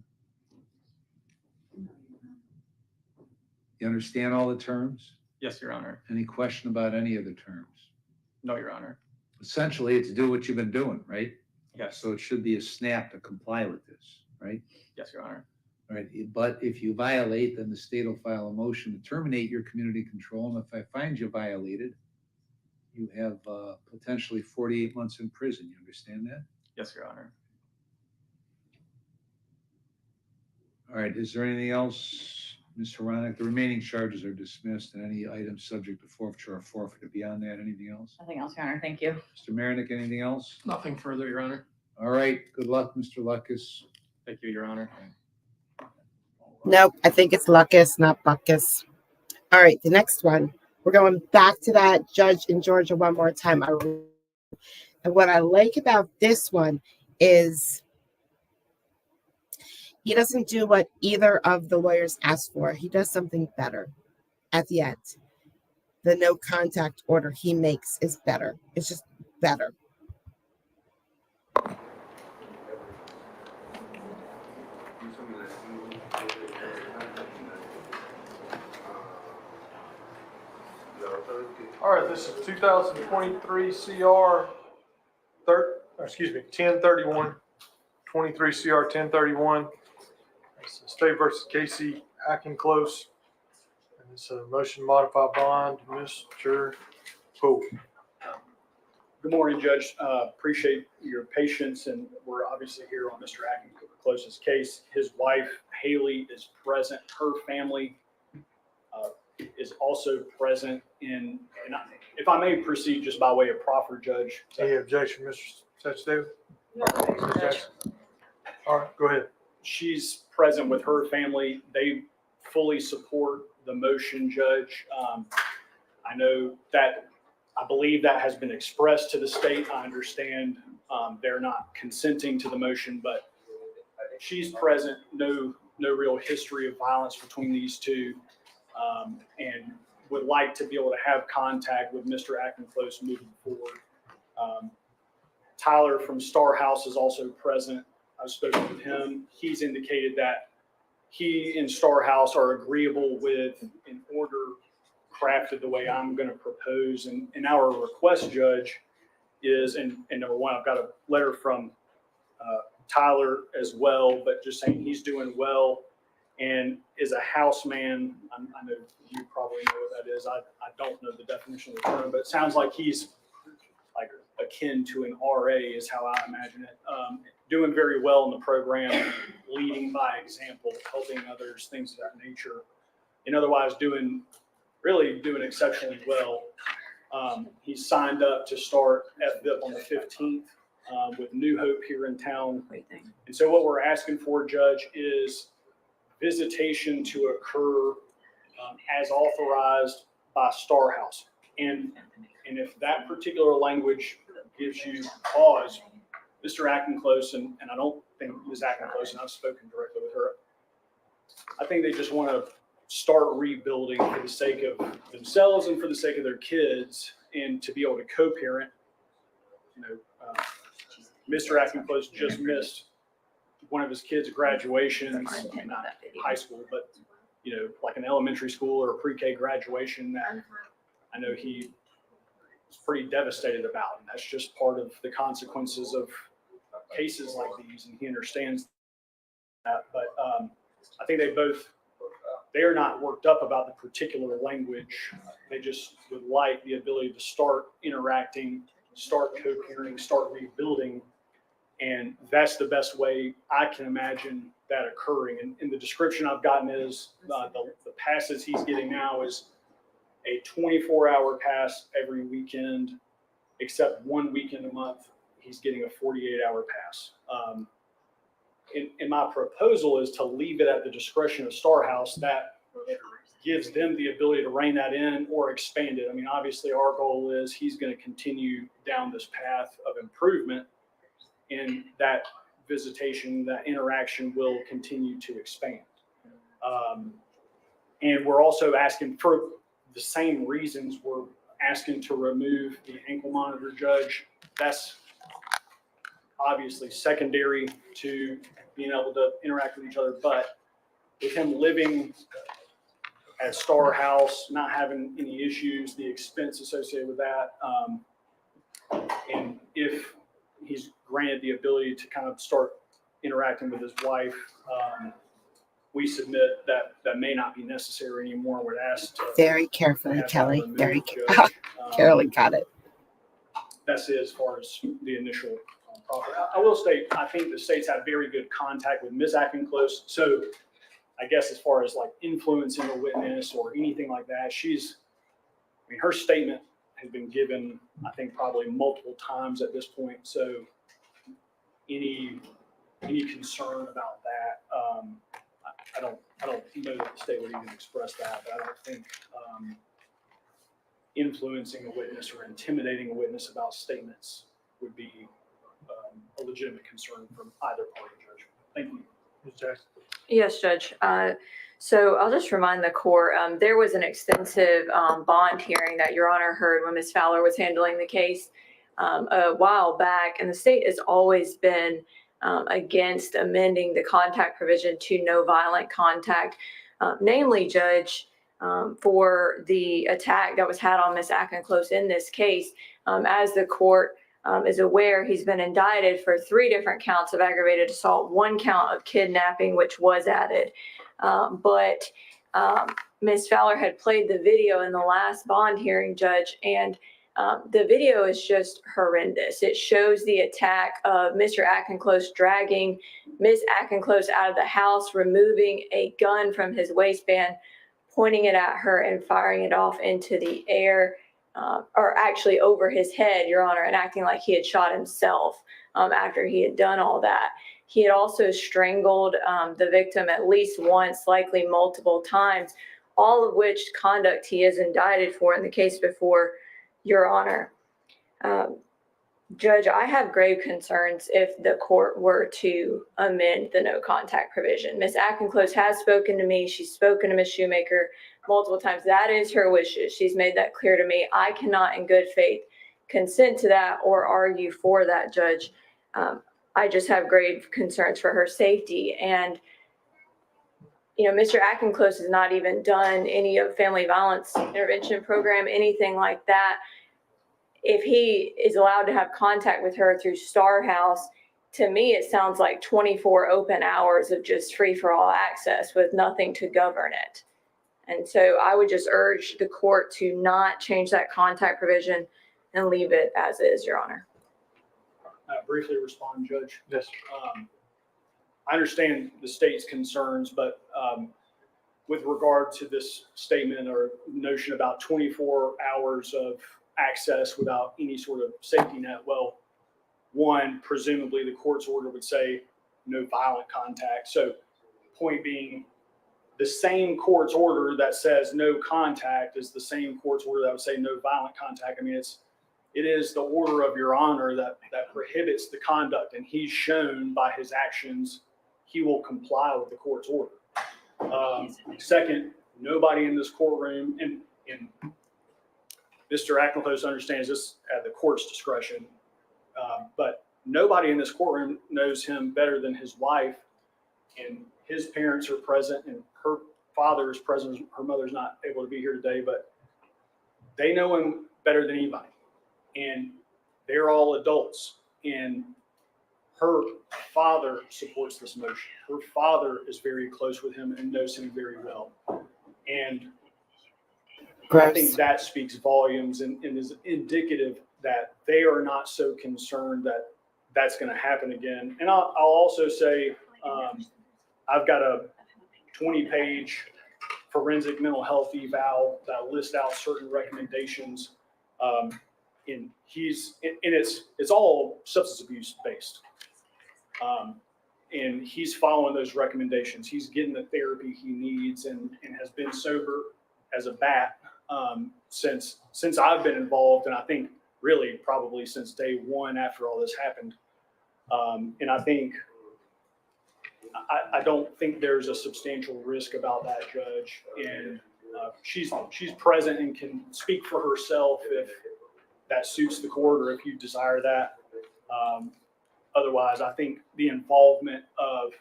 You understand all the terms? Yes, Your Honor. Any question about any of the terms? No, Your Honor. Essentially, it's do what you've been doing, right? Yes. So it should be a snap to comply with this, right? Yes, Your Honor. All right, but if you violate, then the state will file a motion to terminate your community control. And if I find you violated, you have potentially 48 months in prison. You understand that? Yes, Your Honor. All right, is there anything else, Ms. Hronik? The remaining charges are dismissed and any items subject to forfeiture are forfeited. Beyond that, anything else? Nothing else, Your Honor. Thank you. Mr. Marinick, anything else? Nothing further, Your Honor. All right, good luck, Mr. Lucas. Thank you, Your Honor. Nope, I think it's Lucas, not Buckus. All right, the next one. We're going back to that judge in Georgia one more time. And what I like about this one is he doesn't do what either of the lawyers asked for. He does something better at the end. The no contact order he makes is better. It's just better. All right, this is 2023 CR 1031, 23 CR 1031. It's State versus Casey Akenclose. And it's a motion to modify bond, Mr. Poole. Good morning, Judge. Appreciate your patience, and we're obviously here on Mr. Akenclose's case. His wife, Haley, is present. Her family is also present and if I may proceed just by way of proffer, Judge. Any objection, Mr. Sachdeva? No, all right, go ahead. She's present with her family. They fully support the motion, Judge. I know that, I believe that has been expressed to the state. I understand they're not consenting to the motion, but she's present. No real history of violence between these two. And would like to be able to have contact with Mr. Akenclose moving forward. Tyler from Star House is also present. I've spoken with him. He's indicated that he and Star House are agreeable with an order crafted the way I'm going to propose. And our request, Judge, is, and number one, I've got a letter from Tyler as well, but just saying he's doing well and is a houseman. I know you probably know what that is. I don't know the definition of the term, but it sounds like he's like akin to an RA is how I imagine it. Doing very well in the program, leading by example, helping others, things of that nature, and otherwise doing exceptionally well. He's signed up to start FVIP on the 15th with New Hope here in town. And so what we're asking for, Judge, is visitation to occur as authorized by Star House. And if that particular language gives you pause, Mr. Ackenclose, and I don't think Ms. Ackenclose, and I've spoken directly with her, I think they just want to start rebuilding for the sake of themselves and for the sake of their kids, and to be able to co-parent. Mr. Ackenclose just missed one of his kids' graduations, not high school, but like an elementary school or a pre-K graduation that I know he was pretty devastated about, and that's just part of the consequences of cases like these, and he understands that. But I think they are not worked up about the particular language. They just would like the ability to start interacting, start co-parenting, start rebuilding. And that's the best way I can imagine that occurring. And the description I've gotten is the passes he's getting now is a 24-hour pass every weekend, except 1 weekend a month, he's getting a 48-hour pass. And my proposal is to leave it at the discretion of Star House. That gives them the ability to rein that in or expand it. I mean, obviously our goal is he's going to continue down this path of improvement, and that visitation, that interaction will continue to expand. And we're also asking for the same reasons we're asking to remove the ankle monitor, Judge. That's obviously secondary to being able to interact with each other, but with him living at Star House, not having any issues, the expense associated with that, and if he's granted the ability to kind of start interacting with his wife, we submit that may not be necessary anymore. Would ask to Very carefully, Kelly. Very Judge. Carefully got it. That's it as far as the initial proffer. I will state, I think the state's had very good contact with Ms. Ackenclose. So I guess as far as like influencing a witness or anything like that, her statement has been given, I think, probably multiple times at this point. So any concern about that, I don't know that the state would even express that, but I don't think influencing a witness or intimidating a witness about statements would be a legitimate concern from either party, Judge. Thank you. Ms. Jackson. Yes, Judge. So I'll just remind the court, there was an extensive bond hearing that Your Honor heard when Ms. Fowler was handling the case a while back, and the state has always been against amending the contact provision to no violent contact, namely, Judge, for the attack that was had on Ms. Ackenclose in this case. As the court is aware, he's been indicted for 3 different counts of aggravated assault, 1 count of kidnapping, which was added. But Ms. Fowler had played the video in the last bond hearing, Judge, and the video is just horrendous. It shows the attack of Mr. Ackenclose dragging Ms. Ackenclose out of the house, removing a gun from his waistband, pointing it at her and firing it off into the air, or actually over his head, Your Honor, and acting like he had shot himself after he had done all that. He had also strangled the victim at least once, likely multiple times, all of which conduct he is indicted for in the case before Your Honor. Judge, I have grave concerns if the court were to amend the no contact provision. Ms. Ackenclose has spoken to me. She's spoken to Ms. Shoemaker multiple times. That is her wishes. She's made that clear to me. I cannot in good faith consent to that or argue for that, Judge. I just have grave concerns for her safety. And Mr. Akenclose has not even done any of family violence intervention program, anything like that. If he is allowed to have contact with her through Star House, to me, it sounds like 24 open hours of just free-for-all access with nothing to govern it. And so I would just urge the court to not change that contact provision and leave it as is, Your Honor. Briefly respond, Judge. Yes. I understand the state's concerns, but with regard to this statement or notion about 24 hours of access without any sort of safety net, well, one, presumably the court's order would say no violent contact. So point being, the same court's order that says no contact is the same court's order that would say no violent contact. I mean, it is the order of Your Honor that prohibits the conduct, and he's shown by his actions he will comply with the court's order. Second, nobody in this courtroom, and Mr. Akenclose understands this at the court's discretion, but nobody in this courtroom knows him better than his wife, and his parents are present, and her father is present. Her mother's not able to be here today, but they know him better than anybody, and they're all adults, and her father supports this motion. Her father is very close with him and knows him very well. And I think that speaks volumes and is indicative that they are not so concerned that that's going to happen again. And I'll also say, I've got a 20-page forensic mental health eval that lists out certain recommendations. And it's all substance abuse based. And he's following those recommendations. He's getting the therapy he needs and has been sober as a bat since I've been involved, and I think really probably since day one after all this happened. And I think I don't think there's a substantial risk about that, Judge. And she's present and can speak for herself if that suits the court or if you desire that. Otherwise, I think the involvement of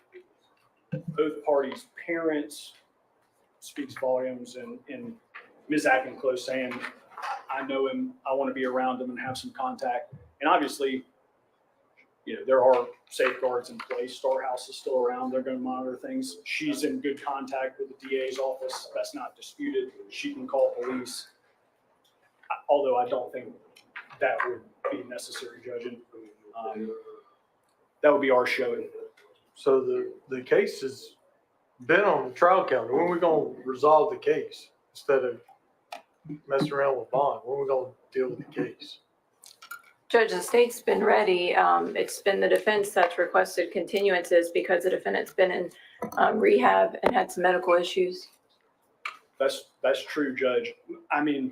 both parties' parents speaks volumes, and Ms. Akenclose saying, I know him, I want to be around him and have some contact. And obviously, there are safeguards in place. Star House is still around. They're going to monitor things. She's in good contact with the DA's office. That's not disputed. She can call police. Although I don't think that would be necessary, Judge. That would be our showing. So the case has been on the trial calendar. When are we going to resolve the case instead of messing around with bond? When are we going to deal with the case? Judge, the state's been ready. It's been the defense that's requested continuances because the defendant's been in rehab and had some medical issues. That's true, Judge. I mean,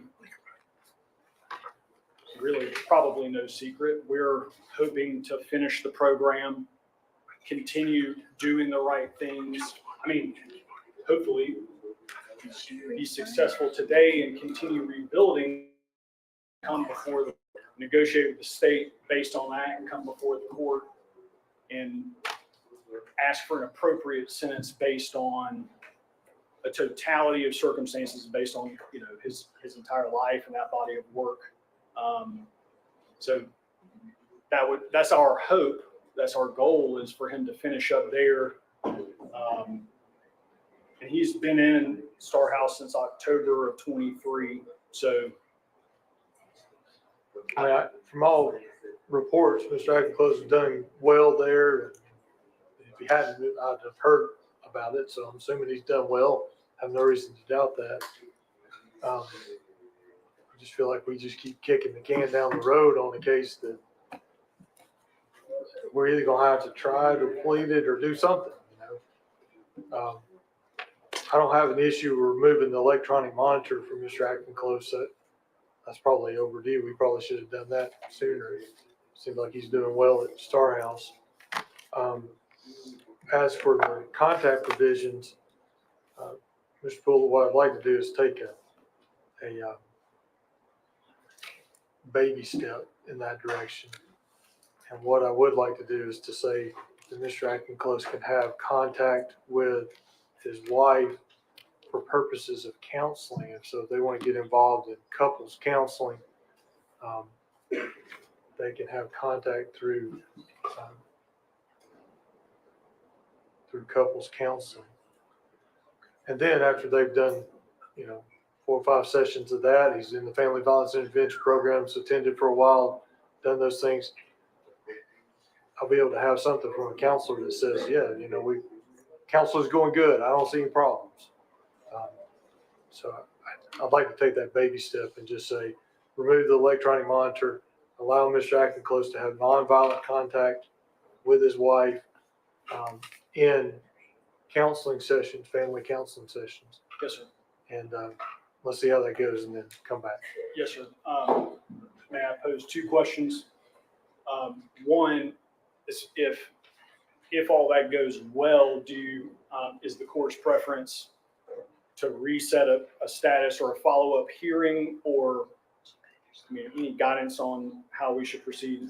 really, probably no secret. We're hoping to finish the program, continue doing the right things. I mean, hopefully be successful today and continue rebuilding, come before negotiate with the state based on that and come before the court and ask for an appropriate sentence based on a totality of circumstances based on, his entire life and that body of work. So that's our hope. That's our goal, is for him to finish up there. And he's been in Star House since October of 23. So from all reports, Mr. Akenclose has done well there. If he hadn't, I'd have heard about it. So I'm assuming he's done well. I have no reason to doubt that. I just feel like we just keep kicking the can down the road on a case that we're either going to have to try to plead it or do something. I don't have an issue removing the electronic monitor from Mr. Akenclose. That's probably overdue. We probably should have done that sooner. It seems like he's doing well at Star House. As for the contact provisions, Mr. Poole, what I'd like to do is take a baby step in that direction. And what I would like to do is to say that Mr. Akenclose can have contact with his wife for purposes of counseling. And so if they want to get involved in couples counseling, they can have contact through couples counseling. And then after they've done, 4 or 5 sessions of that, he's in the family violence intervention programs, attended for a while, done those things, I'll be able to have something from a counselor that says, yeah, counselor's going good. I don't see any problems. So I'd like to take that baby step and just say, remove the electronic monitor, allow Mr. Acton-Close to have nonviolent contact with his wife in counseling sessions, family counseling sessions. Yes, sir. And let's see how that goes and then come back. Yes, sir. May I pose 2 questions? One is if all that goes well, is the court's preference to reset a status or a follow-up hearing, or any guidance on how we should proceed?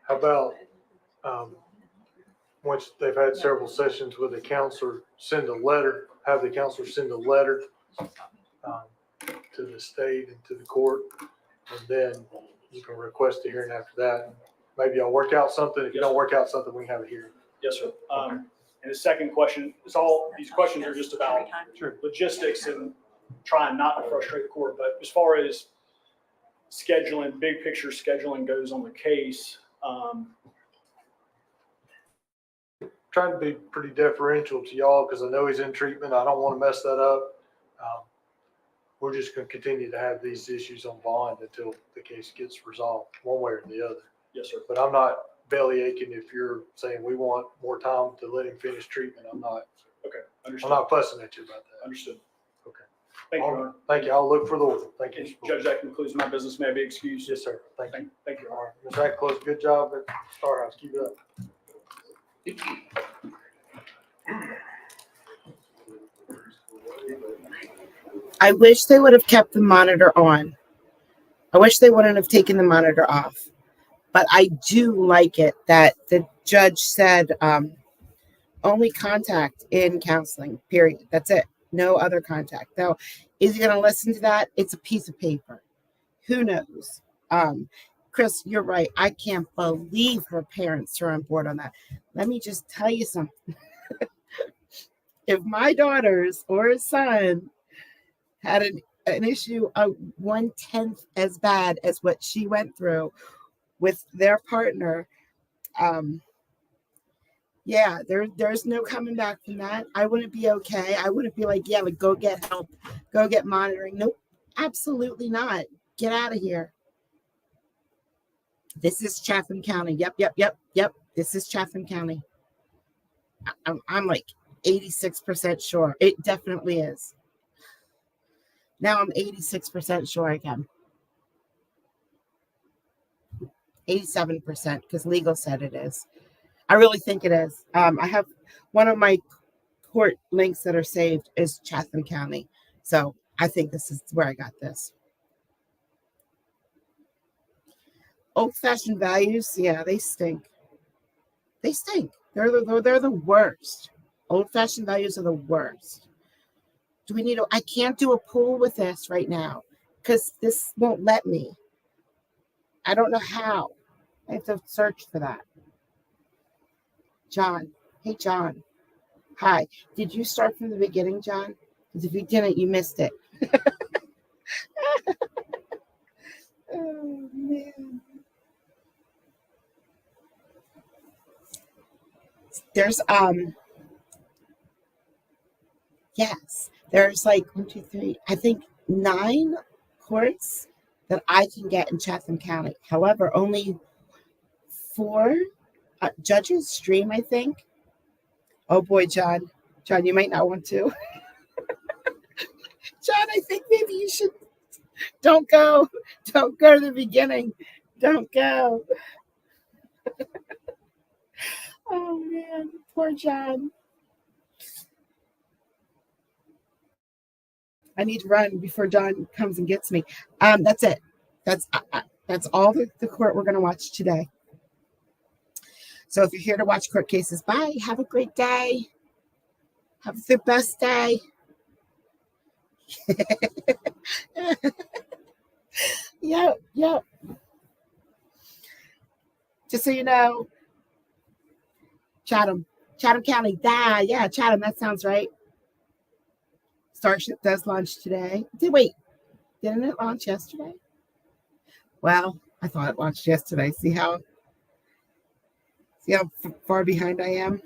How about once they've had several sessions with a counselor, have the counselor send a letter to the state and to the court, and then you can request a hearing after that. Maybe I'll work out something. If you don't work out something, we can have a hearing. Yes, sir. And the second question, these questions are just about logistics and trying not to frustrate the court. But as far as scheduling, big picture scheduling goes on the case, Trying to be pretty deferential to y'all because I know he's in treatment. I don't want to mess that up. We're just going to continue to have these issues on bond until the case gets resolved one way or the other. Yes, sir. But I'm not belly aching if you're saying we want more time to let him finish treatment. I'm not. Okay, understood. I'm not fussing at you about that. Understood. Okay. Thank you, Your Honor. Thank you. I'll look for the order. Thank you. Judge, that concludes my business. May I be excused? Yes, sir. Thank you. Thank you, Your Honor. Ms. Ratcliffe, good job at Star House. Keep it up. I wish they would have kept the monitor on. I wish they wouldn't have taken the monitor off. But I do like it that the judge said only contact in counseling, period. That's it. No other contact. Now, is he going to listen to that? It's a piece of paper. Who knows? Chris, you're right. I can't believe her parents are on board on that. Let me just tell you something. If my daughters or son had an issue of 1/10 as bad as what she went through with their partner, there's no coming back from that. I wouldn't be okay. I wouldn't be like, go get help, go get monitoring. Nope, absolutely not. Get out of here. This is Chatham County. Yep. This is Chatham County. I'm like 86% sure. It definitely is. Now I'm 86% sure again. 87% because legal said it is. I really think it is. I have one of my court links that are saved is Chatham County. So I think this is where I got this. Old-fashioned values, yeah, they stink. They stink. They're the worst. Old-fashioned values are the worst. Do we need I can't do a pool with this right now because this won't let me. I don't know how. I have to search for that. John. Hey, John. Hi. Did you start from the beginning, John? Because if you didn't, you missed it. Oh, man. There's, there's like 1, 2, 3, I think 9 courts that I can get in Chatham County. However, only 4 judges stream, I think. Oh boy, John. John, you might not want to. John, I think maybe you should. Don't go. Don't go to the beginning. Don't go. Oh man, poor John. I need to run before John comes and gets me. That's it. That's all the court we're going to watch today. So if you're here to watch court cases, bye. Have a great day. Have the best day. Yep. Just so you know, Chatham County. Yeah, Chatham. That sounds right. Starship does launch today. Didn't it launch yesterday? Well, I thought it launched yesterday. See how far behind I am?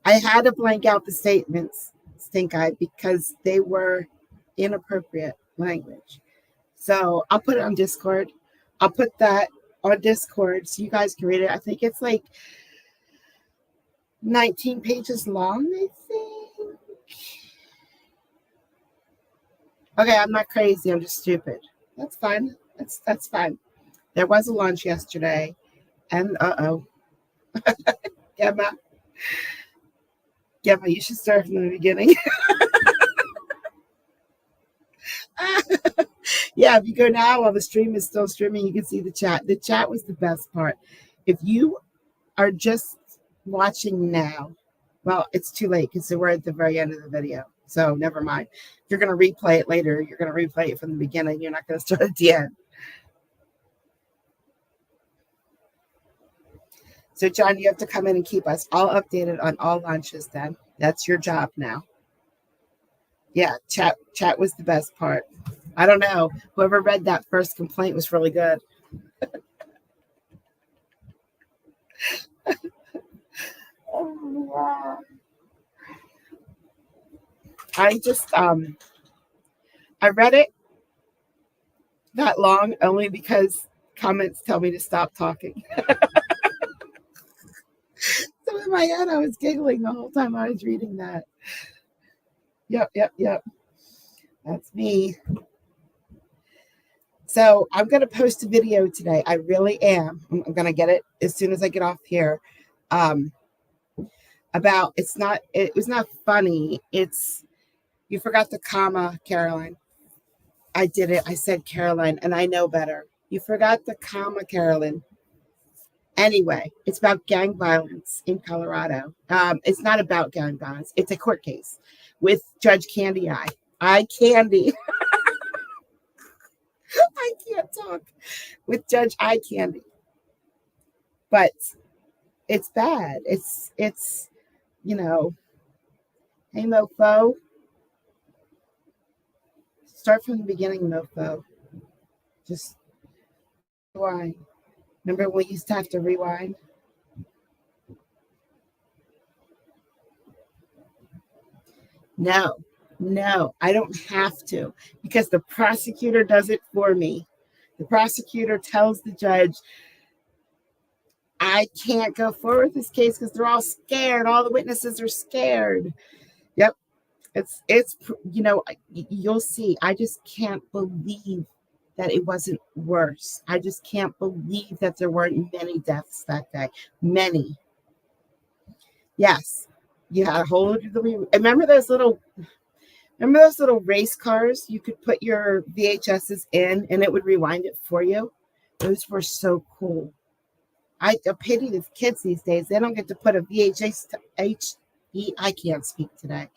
I had to blank out the statements, Stink Eye, because they were inappropriate language. So I'll put it on Discord. I'll put that on Discord so you guys can read it. I think it's like 19 pages long, I think. Okay, I'm not crazy. I'm just stupid. That's fine. That's fine. There was a launch yesterday, and Gemma, you should start from the beginning. Yeah, if you go now while the stream is still streaming, you can see the chat. The chat was the best part. If you are just watching now, well, it's too late because we're at the very end of the video. So never mind. If you're going to replay it later, you're going to replay it from the beginning. You're not going to start at the end. So, John, you have to come in and keep us all updated on all launches then. That's your job now. Yeah, chat was the best part. I don't know. Whoever read that first complaint was really good. Oh, wow. I just I read it that long only because comments tell me to stop talking. So in my head, I was giggling the whole time I was reading that. Yep. That's me. So I'm going to post a video today. I really am. I'm going to get it as soon as I get off here. About it was not funny. You forgot the comma, Caroline. I did it. I said Caroline, and I know better. You forgot the comma, Carolyn. Anyway, it's about gang violence in Colorado. It's not about gang violence. It's a court case with Judge Candy Eye. Candy. I can't talk. With Judge Eye Candy. But it's bad. It's hey, mofo. Start from the beginning, mofo. Just rewind. Remember we used to have to rewind? No, I don't have to because the prosecutor does it for me. The prosecutor tells the judge, I can't go forward with this case because they're all scared. All the witnesses are scared. Yep. It's you'll see. I just can't believe that it wasn't worse. I just can't believe that there weren't many deaths that day. Many. Yes. You had a whole remember those little race cars you could put your VHSs in and it would rewind it for you? Those were so cool. I pity the kids these days. They don't get to put a VHS I can't speak today,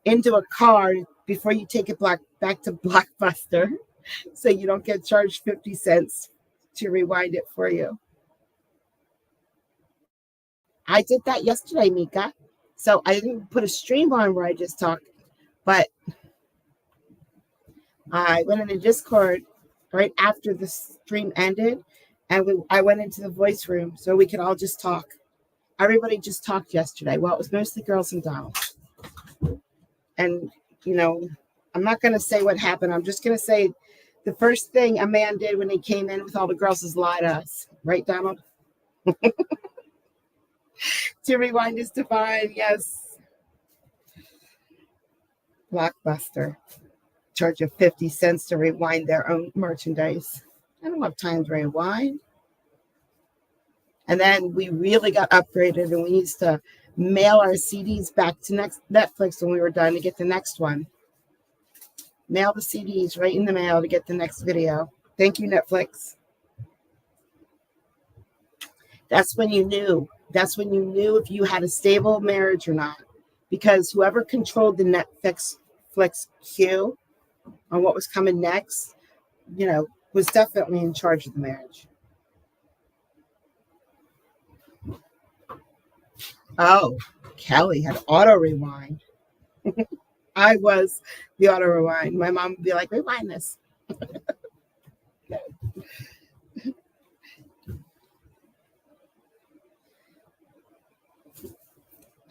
into a car before you take it back to Blockbuster so you don't get charged 50 cents to rewind it for you. I did that yesterday, Mika. So I didn't put a stream on where I just talked, but I went into Discord right after the stream ended, and I went into the voice room so we could all just talk. Everybody just talked yesterday. Well, it was mostly girls and Donald. And, I'm not going to say what happened. I'm just going to say the first thing a man did when he came in with all the girls is lie to us. Right, Donald? To rewind is divine, yes. Blockbuster. Charge you 50 cents to rewind their own merchandise. I don't have time to rewind. And then we really got upgraded and we used to mail our CDs back to Netflix when we were done to get the next one. Mail the CDs right in the mail to get the next video. Thank you, Netflix. That's when you knew. That's when you knew if you had a stable marriage or not, because whoever controlled the Netflix queue on what was coming next, was definitely in charge of the marriage. Oh, Kelly had auto rewind. I was the auto rewind. My mom would be like, rewind this.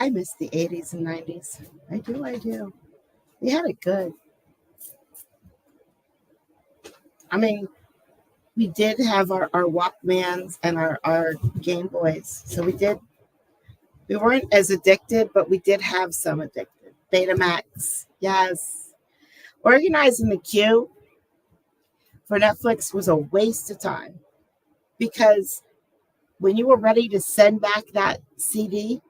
I miss the 80s and 90s. I do. We had it good. I mean, we did have our Walkmans and our Game Boys. So we weren't as addicted, but we did have some addicted. Betamax, yes. Organizing the queue for Netflix was a waste of time because when you were ready to send back that CD,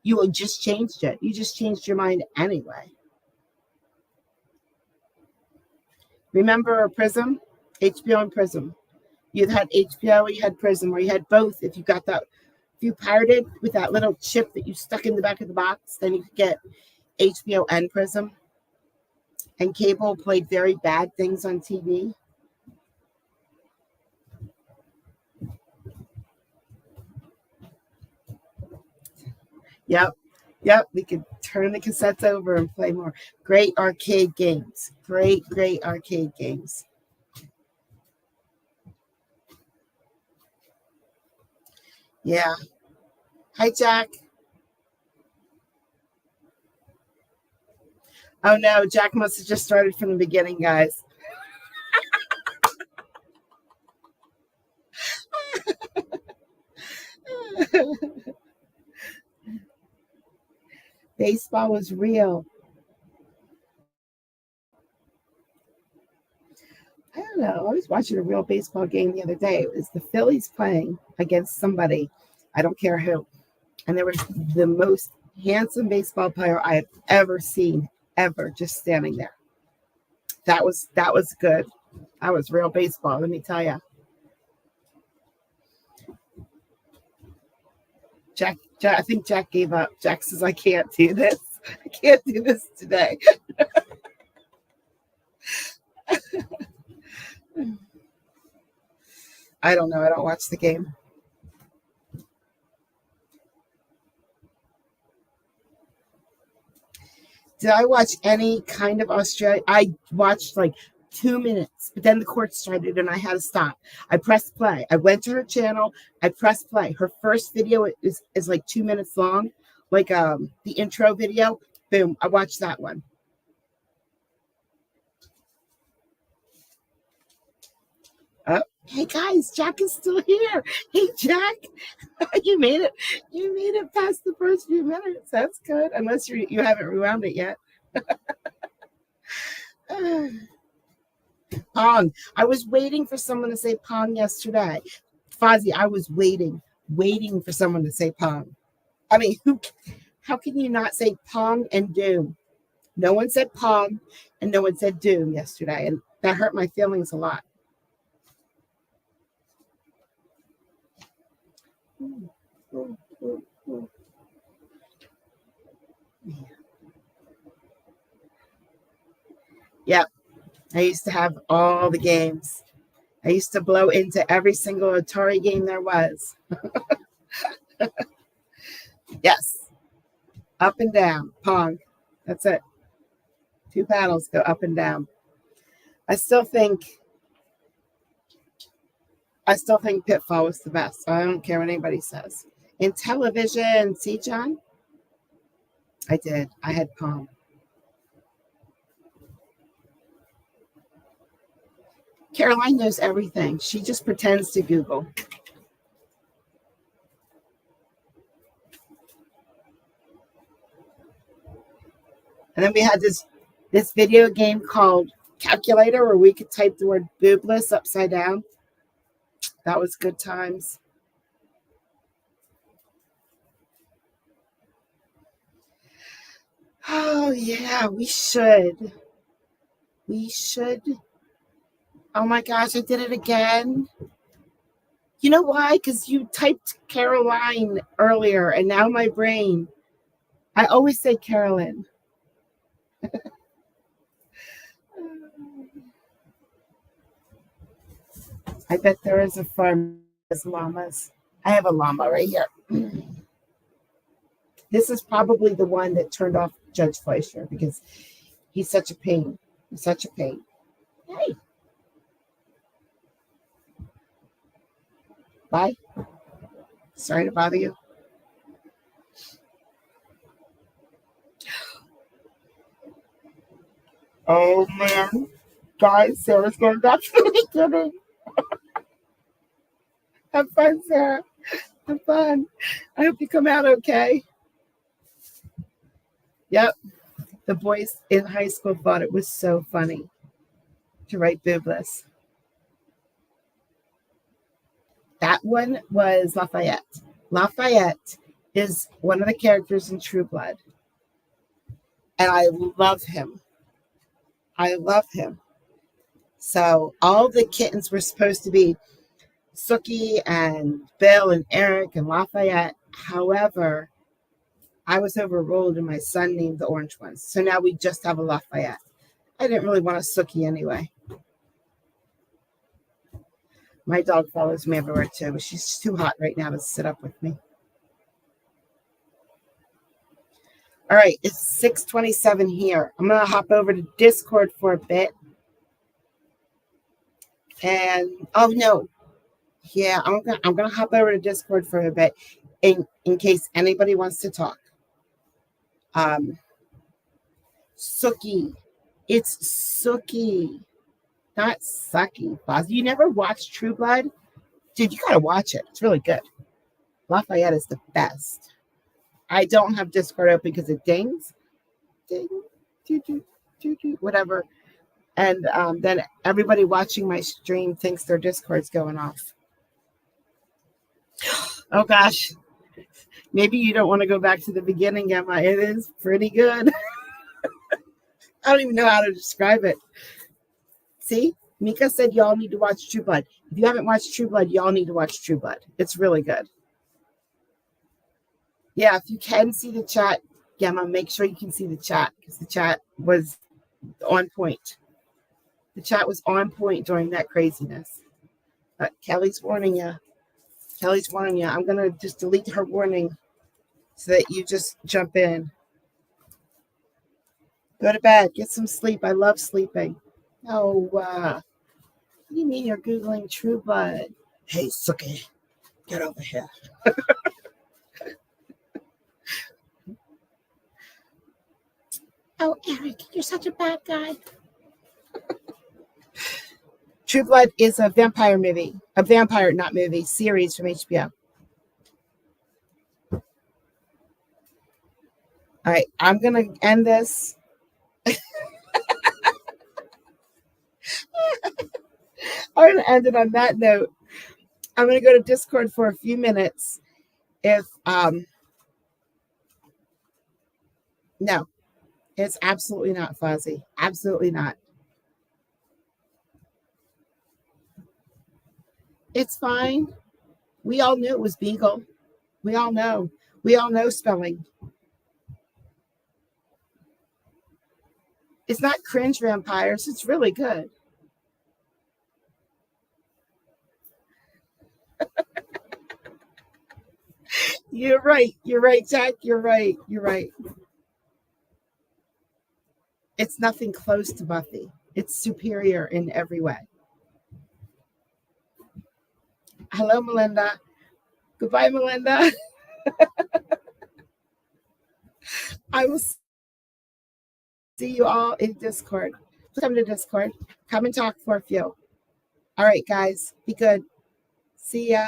you had just changed it. You just changed your mind anyway. Remember Prism? HBO and Prism. You had HBO, you had Prism, or you had both. If you pirated with that little chip that you stuck in the back of the box, then you could get HBO and Prism. And cable played very bad things on TV. Yep, we could turn the cassettes over and play more. Great arcade games. Great arcade games. Yeah. Hi, Jack. Oh, no, Jack must have just started from the beginning, guys. Baseball was real. I don't know. I was watching a real baseball game the other day. It was the Phillies playing against somebody. I don't care who. And there was the most handsome baseball player I had ever seen, ever, just standing there. That was good. That was real baseball, let me tell you. Jack, I think Jack gave up. Jack says, I can't do this. I can't do this today. I don't know. I don't watch the game. Did I watch any kind of Australia? I watched like 2 minutes, but then the court started and I had to stop. I pressed play. I went to her channel. I pressed play. Her first video is like 2 minutes long, like the intro video. Boom. I watched that one. Oh, hey guys, Jack is still here. Hey Jack, you made it. You made it past the first few minutes. That's good, unless you haven't rewound it yet. Pong. I was waiting for someone to say Pong yesterday. Fozzie, I was waiting for someone to say Pong. I mean, how can you not say Pong and Doom? No one said Pong and no one said Doom yesterday, and that hurt my feelings a lot. Yep. I used to have all the games. I used to blow into every single Atari game there was. Yes. Up and down. Pong. That's it. 2 paddles go up and down. I still think Pitfall was the best. So I don't care what anybody says. In television, see, John? I did. I had Pong. Caroline knows everything. She just pretends to Google. And then we had this video game called Calculator where we could type the word boobless upside down. That was good times. Oh, yeah, we should. We should. Oh, my gosh, I did it again. You know why? Because you typed Caroline earlier, and now my brain I always say Carolyn. I bet there is a farm with llamas. I have a llama right here. This is probably the one that turned off Judge Fleischer because he's such a pain. He's such a pain. Hey. Bye. Sorry to bother you. Oh man. Guys, Sarah's going back to the beginning. Have fun, Sarah. Have fun. I hope you come out okay. Yep. The boys in high school thought it was so funny to write boobless. That one was Lafayette. Lafayette is one of the characters in True Blood. And I love him. I love him. So all the kittens were supposed to be Sookie and Bill and Eric and Lafayette. However, I was overruled and my son named the orange ones. So now we just have a Lafayette. I didn't really want a Sookie anyway. My dog follows me everywhere too, but she's too hot right now to sit up with me. All right, it's 6:27 here. I'm going to hop over to Discord for a bit. And, oh no. Yeah, I'm gonna hop over to Discord for a bit in case anybody wants to talk. Sookie. It's Sookie. Not Sucky. Boz. You never watched True Blood? Dude, you gotta watch it. It's really good. Lafayette is the best. I don't have Discord open because it dings. Ding. Doo, doo, doo, doo, whatever. And then everybody watching my stream thinks their Discord's going off. Oh gosh. Maybe you don't want to go back to the beginning, Emma. It is pretty good. I don't even know how to describe it. See? Mika said y'all need to watch True Blood. If you haven't watched True Blood, y'all need to watch True Blood. It's really good. Yeah, if you can see the chat, Gemma, make sure you can see the chat because the chat was on point. The chat was on point during that craziness. Kelly's warning you. Kelly's warning you. I'm going to just delete her warning so that you just jump in. Go to bed. Get some sleep. I love sleeping. Oh, what do you mean you're Googling True Blood? Hey, Sookie, get over here. Oh, Eric, you're such a bad guy. True Blood is a vampire movie. A vampire, not movie, series from HBO. All right, I'm going to end this. I'm going to end it on that note. I'm going to go to Discord for a few minutes. No, it's absolutely not fuzzy. Absolutely not. It's fine. We all knew it was Beagle. We all know. We all know spelling. It's not cringe vampires. It's really good. You're right. You're right, Jack. You're right. You're right. It's nothing close to Buffy. It's superior in every way. Hello, Melinda. Goodbye, Melinda. I will see you all in Discord. Come to Discord. Come and talk for a few. All right, guys. Be good. See ya.